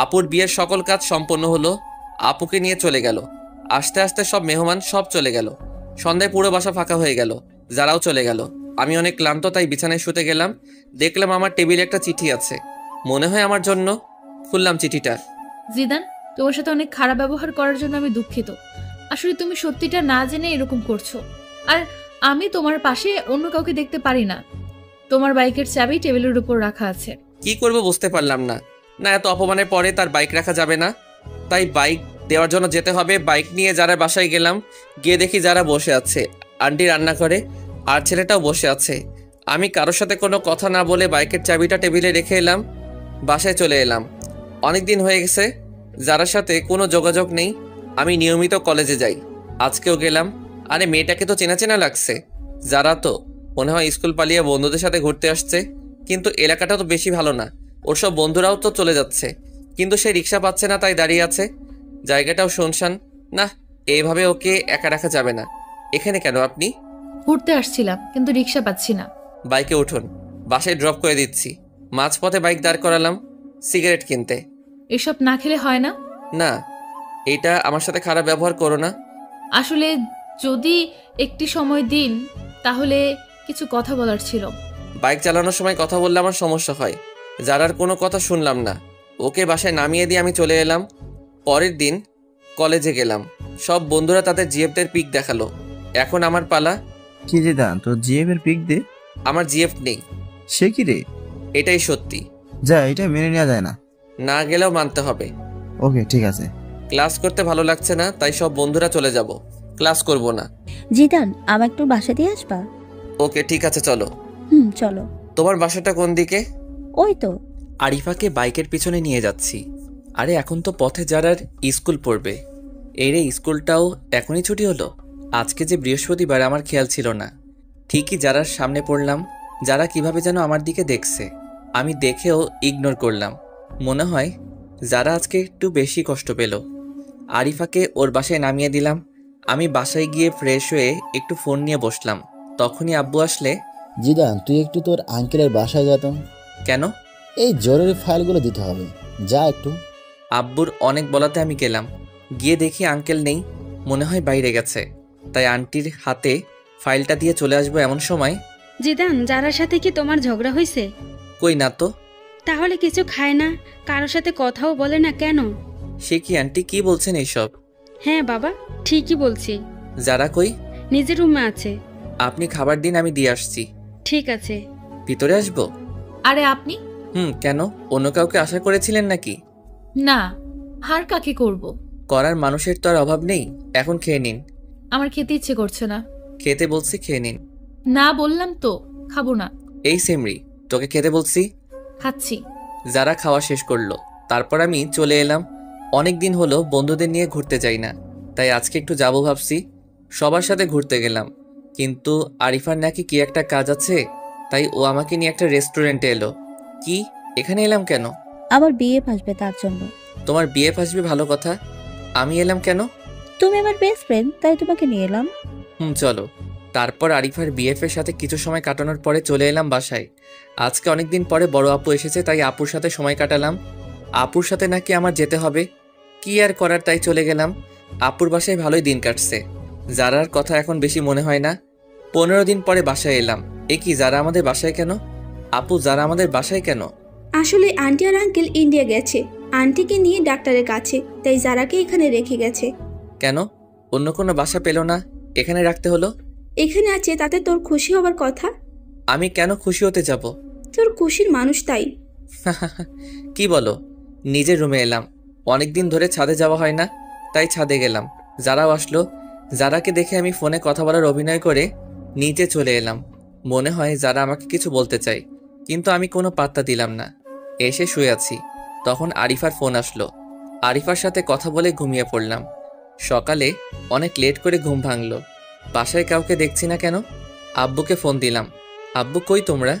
আপুর বিয়ের সকল কাজ সম্পন্ন হলো। আপুকে নিয়ে চলে গেল। আস্তে আস্তে সব মেহমান সব চলে গেল। সন্ধ্যায় পুরো বাসা ফাঁকা হয়ে গেল। যারাও চলে গেল। আমি অনেক ক্লান্ত, তাই বিছানায় শুতে গেলাম। দেখলাম আমার টেবিলে একটা চিঠি আছে, মনে হয় আমার জন্য। খুললাম চিঠিটা। জিদান, তোমার সাথে অনেক খারাপ ব্যবহার করার জন্য আমি দুঃখিত। আসলে তুমি সত্যিটা না জেনে এরকম করছো, আর আমি তোমার পাশে অন্য কাউকে দেখতে পারি না। তোমার বাইকের চাবি টেবিলের উপর রাখা আছে। কি করব বুঝতে পারলাম না। না, এত অপমানের পরে তার বাইক রাখা যাবে না, তাই বাইক দেওয়ার জন্য যেতে হবে। বাইক নিয়ে যারা বাসায় গেলাম। গিয়ে দেখি যারা বসে আছে, আন্টি রান্না করে, আর ছেলেটাও বসে আছে। আমি কারোর সাথে কোনো কথা না বলে বাইকের চাবিটা টেবিলে রেখে এলাম। বাসায় চলে এলাম। অনেক দিন হয়ে গেছে যারার সাথে কোনো যোগাযোগ নেই। আমি নিয়মিত কলেজে যাই, আজকেও গেলাম। আরে মেয়েটাকে তো চেনা চেনা লাগছে। যারা তো মনে হয় স্কুল পালিয়ে বন্ধুদের সাথে ঘুরতে আসছে, কিন্তু এলাকাটা তো বেশি ভালো না। ওর সব বন্ধুরাও তো চলে যাচ্ছে, কিন্তু সে রিক্সা পাচ্ছে না, তাই দাঁড়িয়ে আছে। জায়গাটাও শুনশান। না, এইভাবে ওকে একা রাখা যাবে না। এখানে কেন আপনি? ঘুরতে আসছিলাম, কিন্তু রিক্সা পাচ্ছি না। বাইকে উঠুন, বাসায় ড্রপ করে দিচ্ছি। মাঝপথে বাইক দাঁড় করালাম সিগারেট কিনতে। এসব না খেলে হয় না? না, এইটা আমার সাথে খারাপ ব্যবহার করো না। আসলে যদি একটি সময় দিন, তাহলে কিছু কথা বলার ছিল। বাইক চালানোর সময় কথা বললে আমার সমস্যা হয়। যারার কোনো কথা শুনলাম না, ওকে বাসায় নামিয়ে দিয়ে আমি চলে এলাম। পরের দিন কলেজে গেলাম, সব বন্ধুরা তাদের জিএফদের পিক দেখালো। এখন আমার পালা। কি জিদান, তোর জিএফ এর পিক দে। আমার জিএফ নেই। সে কি রে? এটাই সত্যি। যা, এটা মেনে নেওয়া যায় না। না গেলেও মানতে হবে। ওকে, ঠিক আছে। ক্লাস করতে ভালো লাগছে না, তাই সব বন্ধুরা চলে যাব, ক্লাস করব না। জিদান, আমার একটু বাসা দিয়ে আসবা? ওকে ঠিক আছে, চলো। চলো। তোমার বাসাটা কোন দিকে? ওই তো। আরিফাকে বাইকের পিছনে নিয়ে যাচ্ছি। আরে এখন তো পথে যারার স্কুল পড়বে। এই রে, স্কুলটাও এখনই ছুটি হলো। আজকে যে বৃহস্পতিবার, আমার খেয়াল ছিল না। ঠিকই যারার সামনে পড়লাম। যারা কিভাবে যেন আমার দিকে দেখছে, আমি দেখেও ইগনোর করলাম। মনে হয় যারা আজকে একটু বেশি কষ্ট পেল। আরিফাকে ওর বাসায় নামিয়ে দিলাম। আমি বাসায় গিয়ে ফ্রেশ হয়ে একটু ফোন নিয়ে বসলাম। তখনই আব্বু আসলে। জিদান, তুই একটু তোর আঙ্কেলের বাসায় যেতাম। কেন? এই জরুরি ফাইলগুলো দিতে হবে, যা একটু। আব্বুর অনেক বলাতে আমি গেলাম। গিয়ে দেখি আঙ্কেল নেই, মনে হয় বাইরে গেছে। তাই আন্টির হাতে ফাইলটা দিয়ে চলে আসবো এমন সময়। জিদান, যারার সাথে কি তোমার ঝগড়া হয়েছে? কই না তো। তাহলে কিছু খায় না, কারোর সাথে কথাও বলে না কেন? সে কি আন্টি, কি বলছেন এইসব? হ্যাঁ বাবা, ঠিকই বলছি। যারা কই? নিজের রুমে আছে। আপনি খাবার দিন, আমি দিয়ে আসছি। ঠিক আছে। ভিতরে আসবো? আরে আপনি? কেন, অন্য কাউকে আশা করেছিলেন নাকি? না, আর কাকে করব? করার মানুষের তো আর অভাব নেই। এখন খেয়ে নিন। আমার খেতে ইচ্ছে করছে না। খেতে বলছি, খেয়ে নিন। না বললাম তো, খাবো না। এই সেমরি, তোকে খেতে বলছি। খাচ্ছি। যারা খাওয়া শেষ করলো, তারপর আমি চলে এলাম। অনেক দিন হলো বন্ধুদের নিয়ে ঘুরতে যাই না, তাই আজকে একটু যাবো ভাবছি। সবার সাথে ঘুরতে গেলাম, কিন্তু আরিফার নাকি কি একটা কাজ আছে, তাই ও আমাকে নিয়ে একটা রেস্টুরেন্টে এলো। কি, এখানে এলাম কেন? আমার বিয়ে আসবে, তার জন্য। তোমার বিয়ে আসবে ভালো কথা, আমি এলাম কেন? তুমি আমার বেস্ট ফ্রেন্ড, তাই তোমাকে নিয়ে এলাম। চলো। তারপর আরিফার বিএফের সাথে কিছু সময় কাটানোর পরে চলে এলাম বাসায়। আজকে অনেকদিন পরে বড় আপু এসেছে, তাই আপুর সাথে সময় কাটালাম। আপুর সাথে নাকি আমার যেতে হবে, কি আর করার, তাই চলে গেলাম। আপুর বাসায় ভালোই দিন কাটছে। যারার কথা এখন বেশি মনে হয় না। 15 দিন পরে বাসায় এলাম। এ কি, যারা আমাদের বাসায় কেন? আপু, যারা আমাদের বাসায় কেন? আসলে আন্টি আর আঙ্কেল ইন্ডিয়া গেছে, আন্টিকে নিয়ে ডাক্তারের কাছে, তাই যারাকে এখানে রেখে গেছে। কেন, অন্য কোনো বাসা পেল না, এখানে রাখতে হলো? এখানে আছে তাতে তোর খুশি হবার কথা। আমি কেন খুশি হতে যাব? তোর খুশির মানুষ তাই। কি বলো? নিজের রুমে এলাম, অনেকদিন ধরে ছাদে যাওয়া হয় না, তাই ছাদে গেলাম। যারাও আসলো। যারাকে দেখে আমি ফোনে কথা বলার অভিনয় করে নিচে চলে এলাম। মনে হয় যারা আমাকে কিছু বলতে চাই, কিন্তু আমি কোনো পাত্তা দিলাম না। এসে শুয়ে আছি, তখন আরিফার ফোন আসলো। আরিফার সাথে কথা বলে ঘুমিয়ে পড়লাম। সকালে অনেক লেট করে ঘুম ভাঙলো। বাসায় কাউকে দেখছি না কেন। আব্বুকে ফোন দিলাম। আব্বু, কই তোমরা?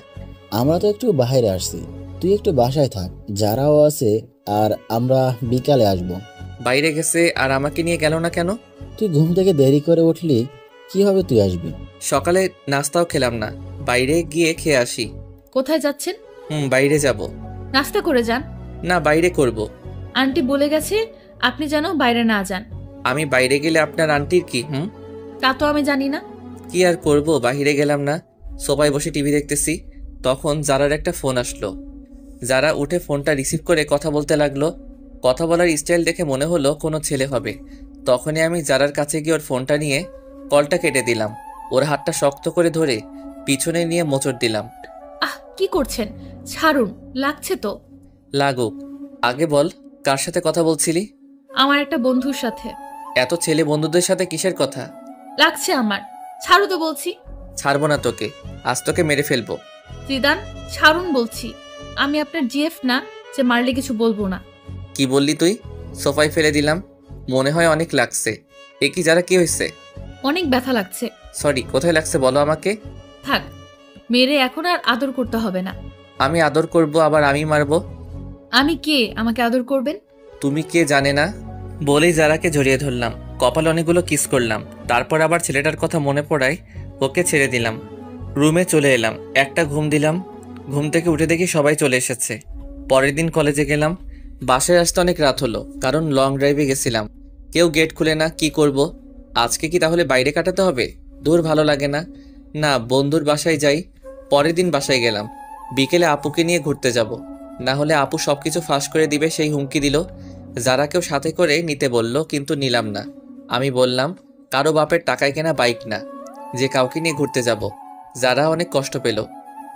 আমরা তো একটু বাইরে আসছি, তুই একটু বাসায় থাক, যারাও আছে, আর আমরা বিকালে আসব। বাইরে গেছে আর আমাকে নিয়ে গেল না কেন? তুই ঘুম থেকে দেরি করে উঠলি, কিভাবে তুই আসবি? সকালে নাস্তাও খেলাম না, বাইরে গিয়ে খেয়ে আসি। কোথায় যাচ্ছেন? বাইরে যাব। নাস্তা করে যান। না, বাইরে করব। আন্টি বলে গেছে আপনি যেন বাইরে না যান। আমি বাইরে গেলে আপনার আন্টির কি? তা তো আমি জানি না। কি আর করব, বাইরে গেলাম না, সোফায় বসে টিভি দেখতেছি। তখন যারার একটা ফোন আসলো। যারা উঠে ফোনটা রিসিভ করে কথা বলতে লাগলো। কথা বলার স্টাইল দেখে মনে হলো কোনো ছেলে হবে। তখনই আমি যারার কাছে গিয়ে ওর ফোনটা নিয়ে কলটা কেটে দিলাম। ওর হাতটা শক্ত করে ধরে পিছনে নিয়ে মোচড় দিলাম। কি করছেন? ছাড়ুন, লাগছে তো। লাগুক, আগে বল কার সাথে কথা বলছিলি? আমার একটা বন্ধুর সাথে। এত ছেলে বন্ধুদের সাথে কিসের কথা? লাগছে আমার, ছাড়ো তো বলছি। ছাড়বো না তোকে, আজ তোকে মেরে ফেলবো। জিদান, ছাড়ুন বলছি। আমি আপনার জিএফ না যে মারলে কিছু বলবো না। কি বললি তুই? সোফায় ফেলে দিলাম। মনে হয় অনেক লাগছে। এ কি, যারা কি হয়েছে? অনেক ব্যথা লাগছে। সরি, কোথায় লাগছে বলো আমাকে। থাক, মেরে এখন আর আদর করতে হবে না। আমি আদর করব, আবার আমি মারবো? আমি কে আমাকে আদর করবেন? তুমি কে জানে না বলেই যারাকে জড়িয়ে ধরলাম। কপালে অনেকগুলো কিস করলাম। তারপর আবার ছেলেটার কথা মনে পড়ায় ওকে ছেড়ে দিলাম। রুমে চলে এলাম, একটা ঘুম দিলাম। ঘুম থেকে উঠে দেখি সবাই চলে এসেছে। পরের দিন কলেজে গেলাম। বাসায় আসতে অনেক রাত হলো, কারণ লং ড্রাইভে গেছিলাম। কেউ গেট খুলে না, কি করব? আজকে কি তাহলে বাইরে কাটাতে হবে? দূর, ভালো লাগে না। না, বন্ধুর বাসায় যাই। পরের দিন বাসায় গেলাম। বিকেলে আপুকে নিয়ে ঘুরতে যাব। না হলে আপু সবকিছু ফাঁস করে দিবে সেই হুমকি দিল। যারাকেও সাথে করে নিতে বলল, কিন্তু নিলাম না। আমি বললাম কারো বাপের টাকায় কেনা বাইক না যে কাউকে নিয়ে ঘুরতে যাব। যারা অনেক কষ্ট পেল।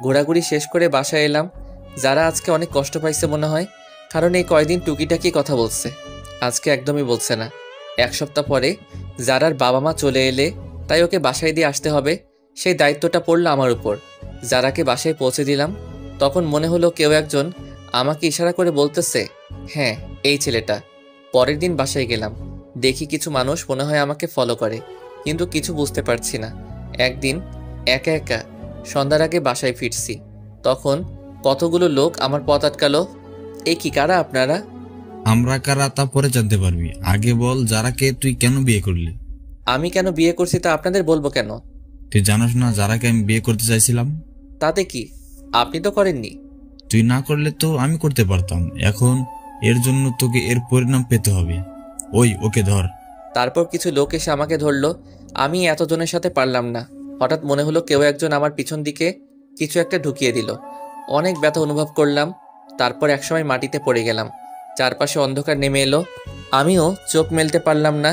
ঘোরাঘুরি শেষ করে বাসায় এলাম। যারা আজকে অনেক কষ্ট পাইছে মনে হয়, কারণ এই কয়দিন টুকিটাকি কথা বলছে, আজকে একদমই বলছে না। এক সপ্তাহ পরে যারার বাবা মা চলে এলে তাই ওকে বাসায় দিয়ে আসতে হবে, সেই দায়িত্বটা পড়লো আমার উপর। যারাকে বাসায় পৌঁছে দিলাম, তখন মনে হলো কেউ একজন আমাকে ইশারা করে বলতেছে, হ্যাঁ এই ছেলেটা। পরের দিন বাসায় গেলাম, দেখি কিছু মানুষ মনে হয় আমাকে ফলো করে, কিন্তু কিছু বুঝতে পারছি না। একদিন একা একা সন্ধ্যার আগে বাসায় ফিরছি, তখন কতগুলো লোক আমার পথ আটকালো। এই কি, কারা আপনারা? আমরা কারা তা পরে জানতে পারবি, আগে বল যারাকে তুই কেন বিয়ে করলি? আমি কেন বিয়ে করছি তা আপনাদের বলবো কেন? তুই জানোস না যারাকে আমি বিয়ে করতে চাইছিলাম? তাতে কি, আপনি তো করেননি। তুই না করলে তো আমি করতে পারতাম। এখন এর জন্য তোকে এর পরিণাম পেতে হবে। ওকে ধর। তারপর কিছু লোক এসে আমাকে ধরলো। আমি এতজনের সাথে পারলাম না। হঠাৎ মনে হলো কেউ একজন আমার পিছন দিকে কিছু একটা ঢুকিয়ে দিল। অনেক ব্যথা অনুভব করলাম। তারপর একসময় মাটিতে পড়ে গেলাম। চারপাশে অন্ধকার নেমে এলো, আমিও চোখ মেলতে পারলাম না।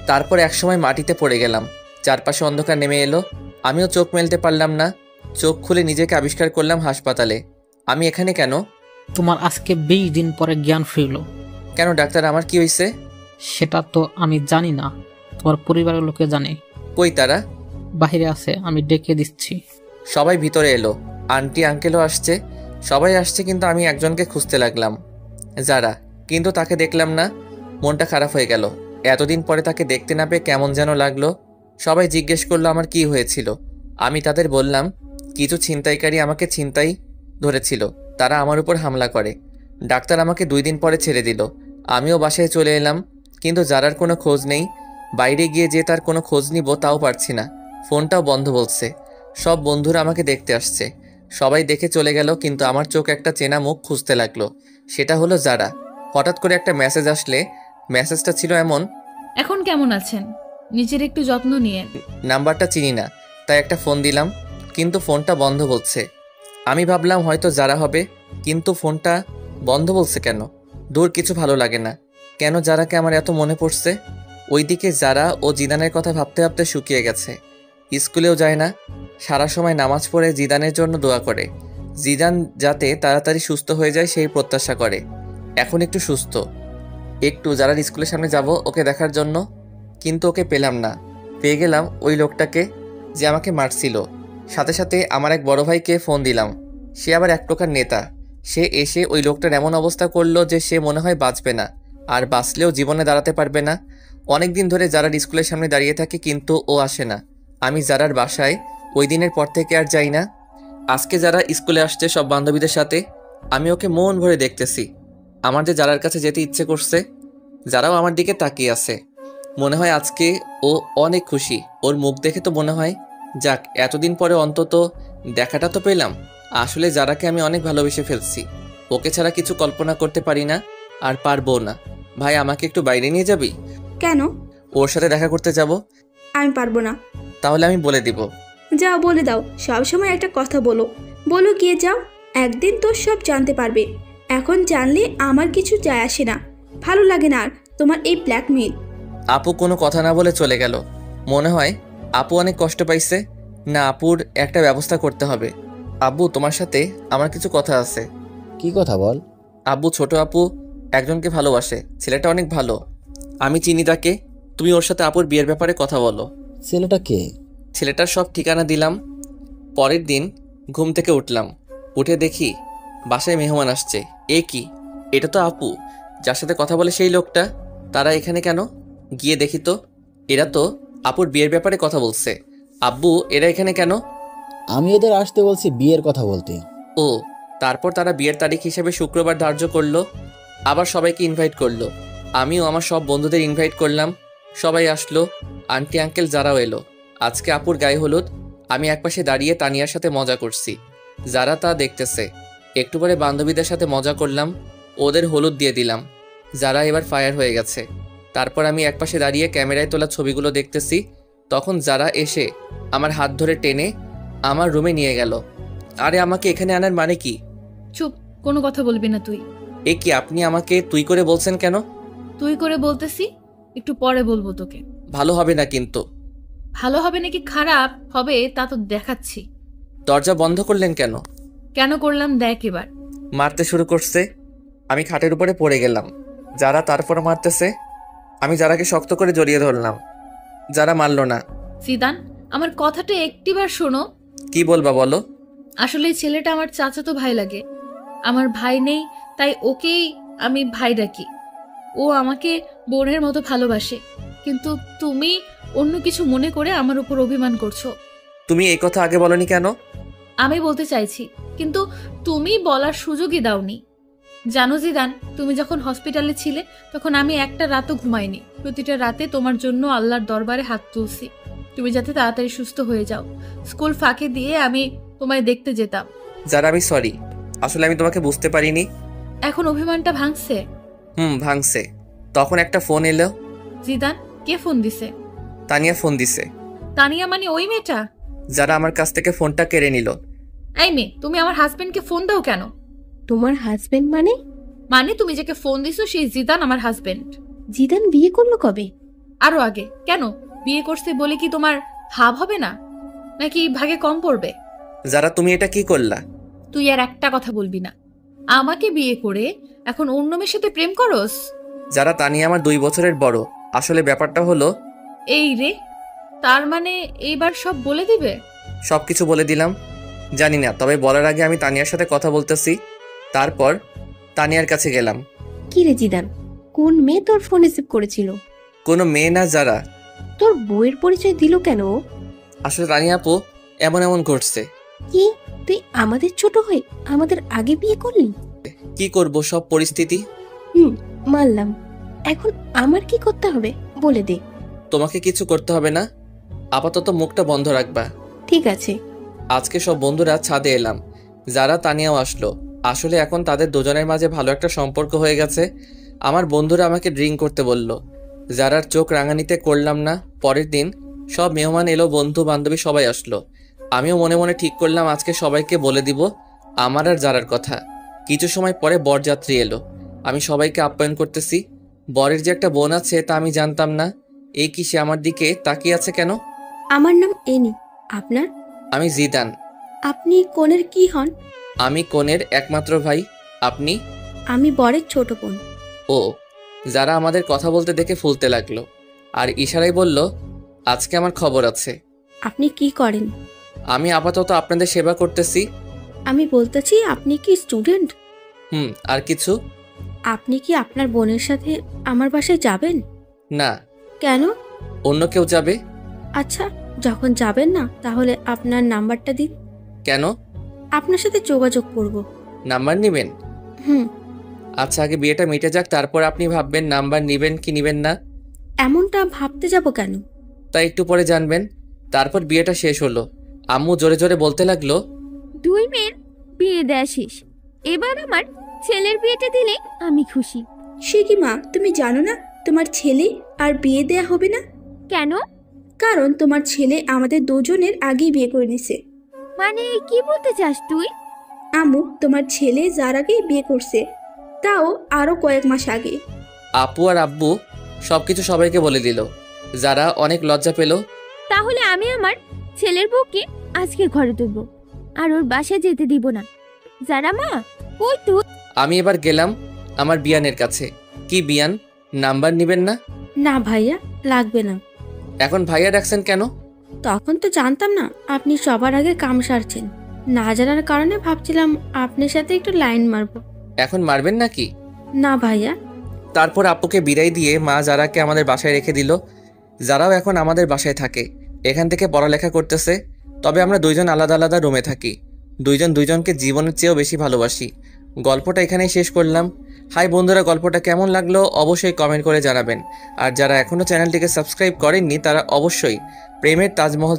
তারপর একসময় মাটিতে পড়ে গেলাম, চারপাশে অন্ধকার নেমে এলো, আমিও চোখ মেলতে পারলাম না। চোখ খুলে নিজেকে আবিষ্কার করলাম হাসপাতালে। আমি এখানে কেন? তোমার আজকে 20 দিন পরে জ্ঞান ফিরল। কেন ডাক্তার, আমার কি হয়েছে? সেটা তো আমি জানি না, তোমার পরিবারের লোকে জানে। কই তারা? বাইরে আছে, আমি ডেকে দিচ্ছি। সবাই ভিতরে এলো, আন্টি আঙ্কেলও আসছে, সবাই আসছে, কিন্তু আমি একজনকে খুঁজতে লাগলাম, যারা, কিন্তু তাকে দেখলাম না। মনটা খারাপ হয়ে গেল। এতদিন পরে তাকে দেখতে না পেয়ে কেমন যেন লাগলো। সবাই জিজ্ঞেস করলো আমার কি হয়েছিল। আমি তাদের বললাম কিছু ছিনতাইকারী আমাকে ছিনতাই ধরেছিল, তারা আমার উপর হামলা করে। ডাক্তার আমাকে 2 দিন পরে ছেড়ে দিল। আমিও বাসায় চলে এলাম, কিন্তু যারার কোনো খোঁজ নেই। বাইরে গিয়ে যে তার কোনো খোঁজ নিব তাও পারছি না, ফোনটাও বন্ধ বলছে। সব বন্ধুরা আমাকে দেখতে আসছে, সবাই দেখে চলে গেল, কিন্তু আমার চোখ একটা চেনা মুখ খুঁজতে লাগলো। সেটা হলো যারা। হঠাৎ করে একটা মেসেজ আসলে, মেসেজটা ছিল এমন, এখন কেমন আছেন, নিজের একটু যত্ন নিয়ে। নাম্বারটা চিনি না, তাই একটা ফোন দিলাম, কিন্তু ফোনটা বন্ধ বলছে। আমি ভাবলাম হয়তো যারা হবে, কিন্তু ফোনটা বন্ধ বলছে কেন? দূর, কিছু ভালো লাগে না। কেন যারাকে আমার এত মনে পড়ছে? ওইদিকে যারা ও জিদানের কথা ভাবতে ভাবতে শুকিয়ে গেছে। স্কুলেও যায় না, সারা সময় নামাজ পড়ে জিদানের জন্য দোয়া করে, জিদান যাতে তাড়াতাড়ি সুস্থ হয়ে যায় সেই প্রত্যাশা করে। এখন একটু সুস্থ, একটু যারার স্কুলের সামনে যাব ওকে দেখার জন্য, কিন্তু ওকে পেলাম না। পেয়ে গেলাম ওই লোকটাকে যে আমাকে মারছিল। সাথে সাথে আমার এক বড় ভাইকে ফোন দিলাম, সে আবার এক প্রকার নেতা। সে এসে ওই লোকটার এমন অবস্থা করলো যে সে মনে হয় বাঁচবে না, আর বাঁচলেও জীবনে দাঁড়াতে পারবে না। অনেক দিন ধরে যারার স্কুলের সামনে দাঁড়িয়ে থাকে, কিন্তু ও আসে না। আমি যারার বাসায় ওই দিনের পর থেকে আর যাই না। আজকে যারা স্কুলে আসছে সব বান্ধবীদের সাথে, আমি ওকে মন ভরে দেখতেছি। আমার যে যারার কাছে যেতে ইচ্ছে করছে, যারাও আমার দিকে তাকিয়ে আছে। মনে হয় আজকে ও অনেক খুশি। ওর মুখ দেখে তো মনে হয় যাক, এতদিন পরে অন্তত দেখাটা তো পেলাম। আসলে যারাকে আমি অনেক ভালোবেসে ফেলছি, ওকে ছাড়া কিছু কল্পনা করতে পারি না, আর পারবো না। ভাই, আমাকে একটু বাইরে নিয়ে যাবি? কেন? ওর সাথে দেখা করতে যাব। আমি পারবো না। তাহলে আমি বলে দিব। যাও, বলে দাও। সব সময় একটা কথা বলো, বলো গিয়ে যাও। একদিন তো সব জানতে পারবে, এখন জানলে আমার কিছু যায় আসে না। ভালো লাগে না আর তোমার এই ব্ল্যাকমেইল। আপু কোনো কথা না বলে চলে গেল। মনে হয় আপু অনেক কষ্ট পাইছে। না, আপুর একটা ব্যবস্থা করতে হবে। আব্বু, তোমার সাথে আমার কিছু কথা আছে। কি কথা বল? আব্বু, ছোট আপু একজনকে ভালোবাসে, ছেলেটা অনেক ভালো, আমি চিনি তাকে। তুমি ওর সাথে আপুর বিয়ের ব্যাপারে কথা বলো। ছেলেটা কে? ছেলেটার সব ঠিকানা দিলাম। পরের দিন ঘুম থেকে উঠলাম, উঠে দেখি বাসায় মেহমান আসছে। এ কি, এটা তো আপু যার সাথে কথা বলে সেই লোকটা। তারা এখানে কেন? গিয়ে দেখি তো, এরা তো আপুর বিয়ের ব্যাপারে কথা বলছে। আব্বু, এরা এখানে কেন? আমি এদের আসতে বলছি বিয়ের কথা বলতে। ও, তারপর তারা বিয়ের তারিখ হিসেবে শুক্রবার ধার্য করলো, আবার সবাইকে ইনভাইট করলো। আমিও আমার সব বন্ধুদের ইনভাইট করলাম, সবাই আসলো। আন্টি আঙ্কেল যারাও এলো। আজকে আপুর গায়ে হলুদ। আমি একপাশে দাঁড়িয়ে তানিয়ার সাথে মজা করছি, যারা তা দেখতেছে। একটু পরে বান্ধবীদের সাথে মজা করলাম, ওদের হলুদ দিয়ে দিলাম। যারা এবার ফায়ার হয়ে গেছে। তারপর আমি একপাশে দাঁড়িয়ে ক্যামেরায় তোলা ছবিগুলো দেখতেছি। তখন যারা এসে আমার হাত ধরে টেনে আমার রুমে নিয়ে গেল। আরে, আমাকে এখানে আনার মানে কি? চুপ, কোনো কথা বলবি না তুই। এ কি আপনি আমাকে তুই করে বলছেন কেন? তুই করে বলতেছি, একটু পরে বলবো তোকে। ভালো হবে না কিন্তু। ভালো হবে নাকি খারাপ হবে তা তো দেখাচ্ছি। দরজা বন্ধ করলেন কেন? কেন করলাম দেখ এবার। মারতে শুরু করছে, আমি খাটের উপরে পড়ে গেলাম। যারা তারপর মারতেছে, আমি যারাকে শক্ত করে জড়িয়ে ধরলাম। যারা মারল না। জিদান, আমার কথাটা একটিবার শোনো। কি বলবা বলো? আসলে এই ছেলেটা আমার চাচাতো ভাই লাগে। আমার ভাই নেই, তাই ওকেই আমি ভাই ডাকি। ও আমাকে বোনের মতো ভালোবাসে, কিন্তু তুমি অন্য কিছু মনে করে আমার উপর অভিমান করছো। তুমি এই কথা আগে বলনি কেন? আমি বলতে চাইছি, কিন্তু তুমি বলার সুযোগই দাওনি। জানো জিদান, তুমি যখন হসপিটালে ছিলে তখন আমি একটা রাতও ঘুমাইনি। প্রতিটা রাতে তোমার জন্য আল্লাহর দরবারে হাত তুলছি, তুমি যাতে তাড়াতাড়ি সুস্থ হয়ে যাও। স্কুল ফাঁকে দিয়ে আমি তোমায় দেখতে যেতাম। যারা আমি সরি, আসলে আমি তোমাকে বুঝতে পারিনি। এখন অভিমানটা ভাঙছে? ভাঙছে। তখন একটা ফোন এলো। জিদান, কে ফোন দিছে? তানিয়া ফোন দিছে। তানিয়া মানে ওই মেয়েটা? যারা আমার কাছ থেকে ফোনটা কেড়ে নিল। এই মেয়ে, তুমি আমার হাজবেন্ডকে ফোন দাও কেন? তোমার হাজবেন্ড মানে? মানে তুমি যাকে ফোন দিছো সেই জিদান আমার হাজবেন্ড। জিদান বিয়ে করলো কবে? আরো আগে। কেন, বিয়ে করছে বলে কি তোমার ভাব হবে না, নাকি ভাগে কম পড়বে? যারা তুমি এটা কি করলা? তুই আর একটা কথা বলবি না। আমাকে বিয়ে করে এখন অন্য মেয়ের সাথে প্রেম করস? যারা তানিয়া আমার 2 বছরের বড়। আসলে ব্যাপারটা হলো এই রে, তার মানে এইবার সব বলে দিবে? সবকিছু বলে দিলাম। জানি না, তবে বলার আগে আমি তানিয়ার সাথে কথা বলতেছি। তারপর তানিয়ার কাছে গেলাম। কি রে জিদান, কোন মেয়ে তোর ফোন রিসিভ করেছিল? কোনো মেয়ে না। যারা তোর বউয়ের পরিচয় দিল কেন? আসলে তানিয়া আপু, এমন ঘটছে। কি তুই আমাদের ছোট হয়ে আমাদের আগে বিয়ে করলি? কি করব, সব পরিস্থিতি। মানলাম। এখন আমার কি করতে হবে বলে দে। তোমাকে কিছু করতে হবে না, আপাতত মুখটা বন্ধ রাখবা। ঠিক আছে। আজকে সব বন্ধুরা ছাদে এলাম। যারা তানিয়াও আসলো। আসলে এখন তাদের দুজনের মাঝে ভালো একটা সম্পর্ক হয়ে গেছে। আমার বন্ধুরা আমাকে ড্রিঙ্ক করতে বলল। যারার চোখ রাঙানিতে করলাম না। পরের দিন সব মেহমান এলো, বন্ধু বান্ধবী সবাই আসলো। আমিও মনে মনে ঠিক করলাম আজকে সবাইকে বলে দিব আমার আর যারার কথা। কিছু সময় পরে বরযাত্রী এলো। আমি সবাইকে আপ্যায়ন করতেছি। বরের যে একটা বোন আছে তা আমি জানতাম না। এই কি সে আমার দিকে তাকিয়ে আছে কেন? আমার নাম এনি। আপনার? আমি জিদান। আপনি কনের কি হন? আমি কনের একমাত্র ভাই। আপনি? আমি বরের ছোট বোন। ও। যারা আমাদের কথা বলতে দেখে ফুলতে লাগলো আর ইশারায় বলল আজকে আমার খবর আছে। আপনি কি করেন? আমি আপাতত আপনাদের সেবা করতেছি। আমি বলতেছি, আপনি কি স্টুডেন্ট? আর কিছু? আপনি কি আপনার বোনের সাথে আমার বাসায় যাবেন? না। কেন? অন্য কেউ যাবে। আচ্ছা, যখন যাবেন না তাহলে আপনার নাম্বারটা দিন। কেন? আপনার সাথে যোগাযোগ করব। নাম্বার নেবেন? হুম। আচ্ছা, আগে বিয়েটা মিটে যাক, তারপর আপনি ভাববেন নাম্বার নেবেন কি নেবেন না। এমনটা ভাবতে যাব কেন? তাই একটু পরে জানবেন। তারপর বিয়েটা শেষ হলো। আম্মু জোরে জোরে বলতে লাগলো, 2 মেয়ের বিয়ে দেয়া শেষ, এবার আমার ছেলের বিয়েটা দিলে আমি খুশি। সে কি মা, তুমি জানো না তোমার ছেলে আর বিয়ে দেয়া হবে না? কেন? কারণ তোমার ছেলে আমাদের দুজনের আগেই বিয়ে করে নিছে। মানে কি বলতে চাস তুই? আম্মু, তোমার ছেলে যার আগেই বিয়ে করছে, তাও আরো কয়েক মাস আগে। আপু আর আব্বু সবকিছু সবাইকে বলে দিল। যারা অনেক লজ্জা পেল। তাহলে আমি আমার ছেলের বউকে আজকে ঘরে তুলব, আর ওর বাসায় যেতে দিব না। যারা মা, কই তুই? আমি এবার গেলাম আমার বিয়ানের কাছে। কি বিয়ান, নাম্বার নেবেন না? না ভাইয়া, লাগবে না। এখন ভাইয়া ডাকছেন কেন? তখন তো জানতাম না আপনি সবার আগে কাম সারছেন। না জানার কারণে ভাবছিলাম আপনার সাথে একটু লাইন মারবো। এখন মারবেন নাকি? না ভাইয়া। তারপর আপুকে বিদায় দিয়ে মা যারাকে আমাদের বাসায় রেখে দিল। যারাও এখন আমাদের বাসায় থাকে, এখান থেকে পড়ালেখা করতেছে। তবে আমরা দুইজন আলাদা আলাদা রুমে থাকি। দুইজন দুইজনকে জীবনের চেয়েও বেশি ভালোবাসি। গল্পটা এখানেই শেষ করলাম। হাই বন্ধুরা, গল্পটা কেমন লাগলো অবশ্যই কমেন্ট করে জানাবেন। আর যারা এখনও চ্যানেলটিকে সাবস্ক্রাইব করেননি তারা অবশ্যই প্রেমের তাজমহল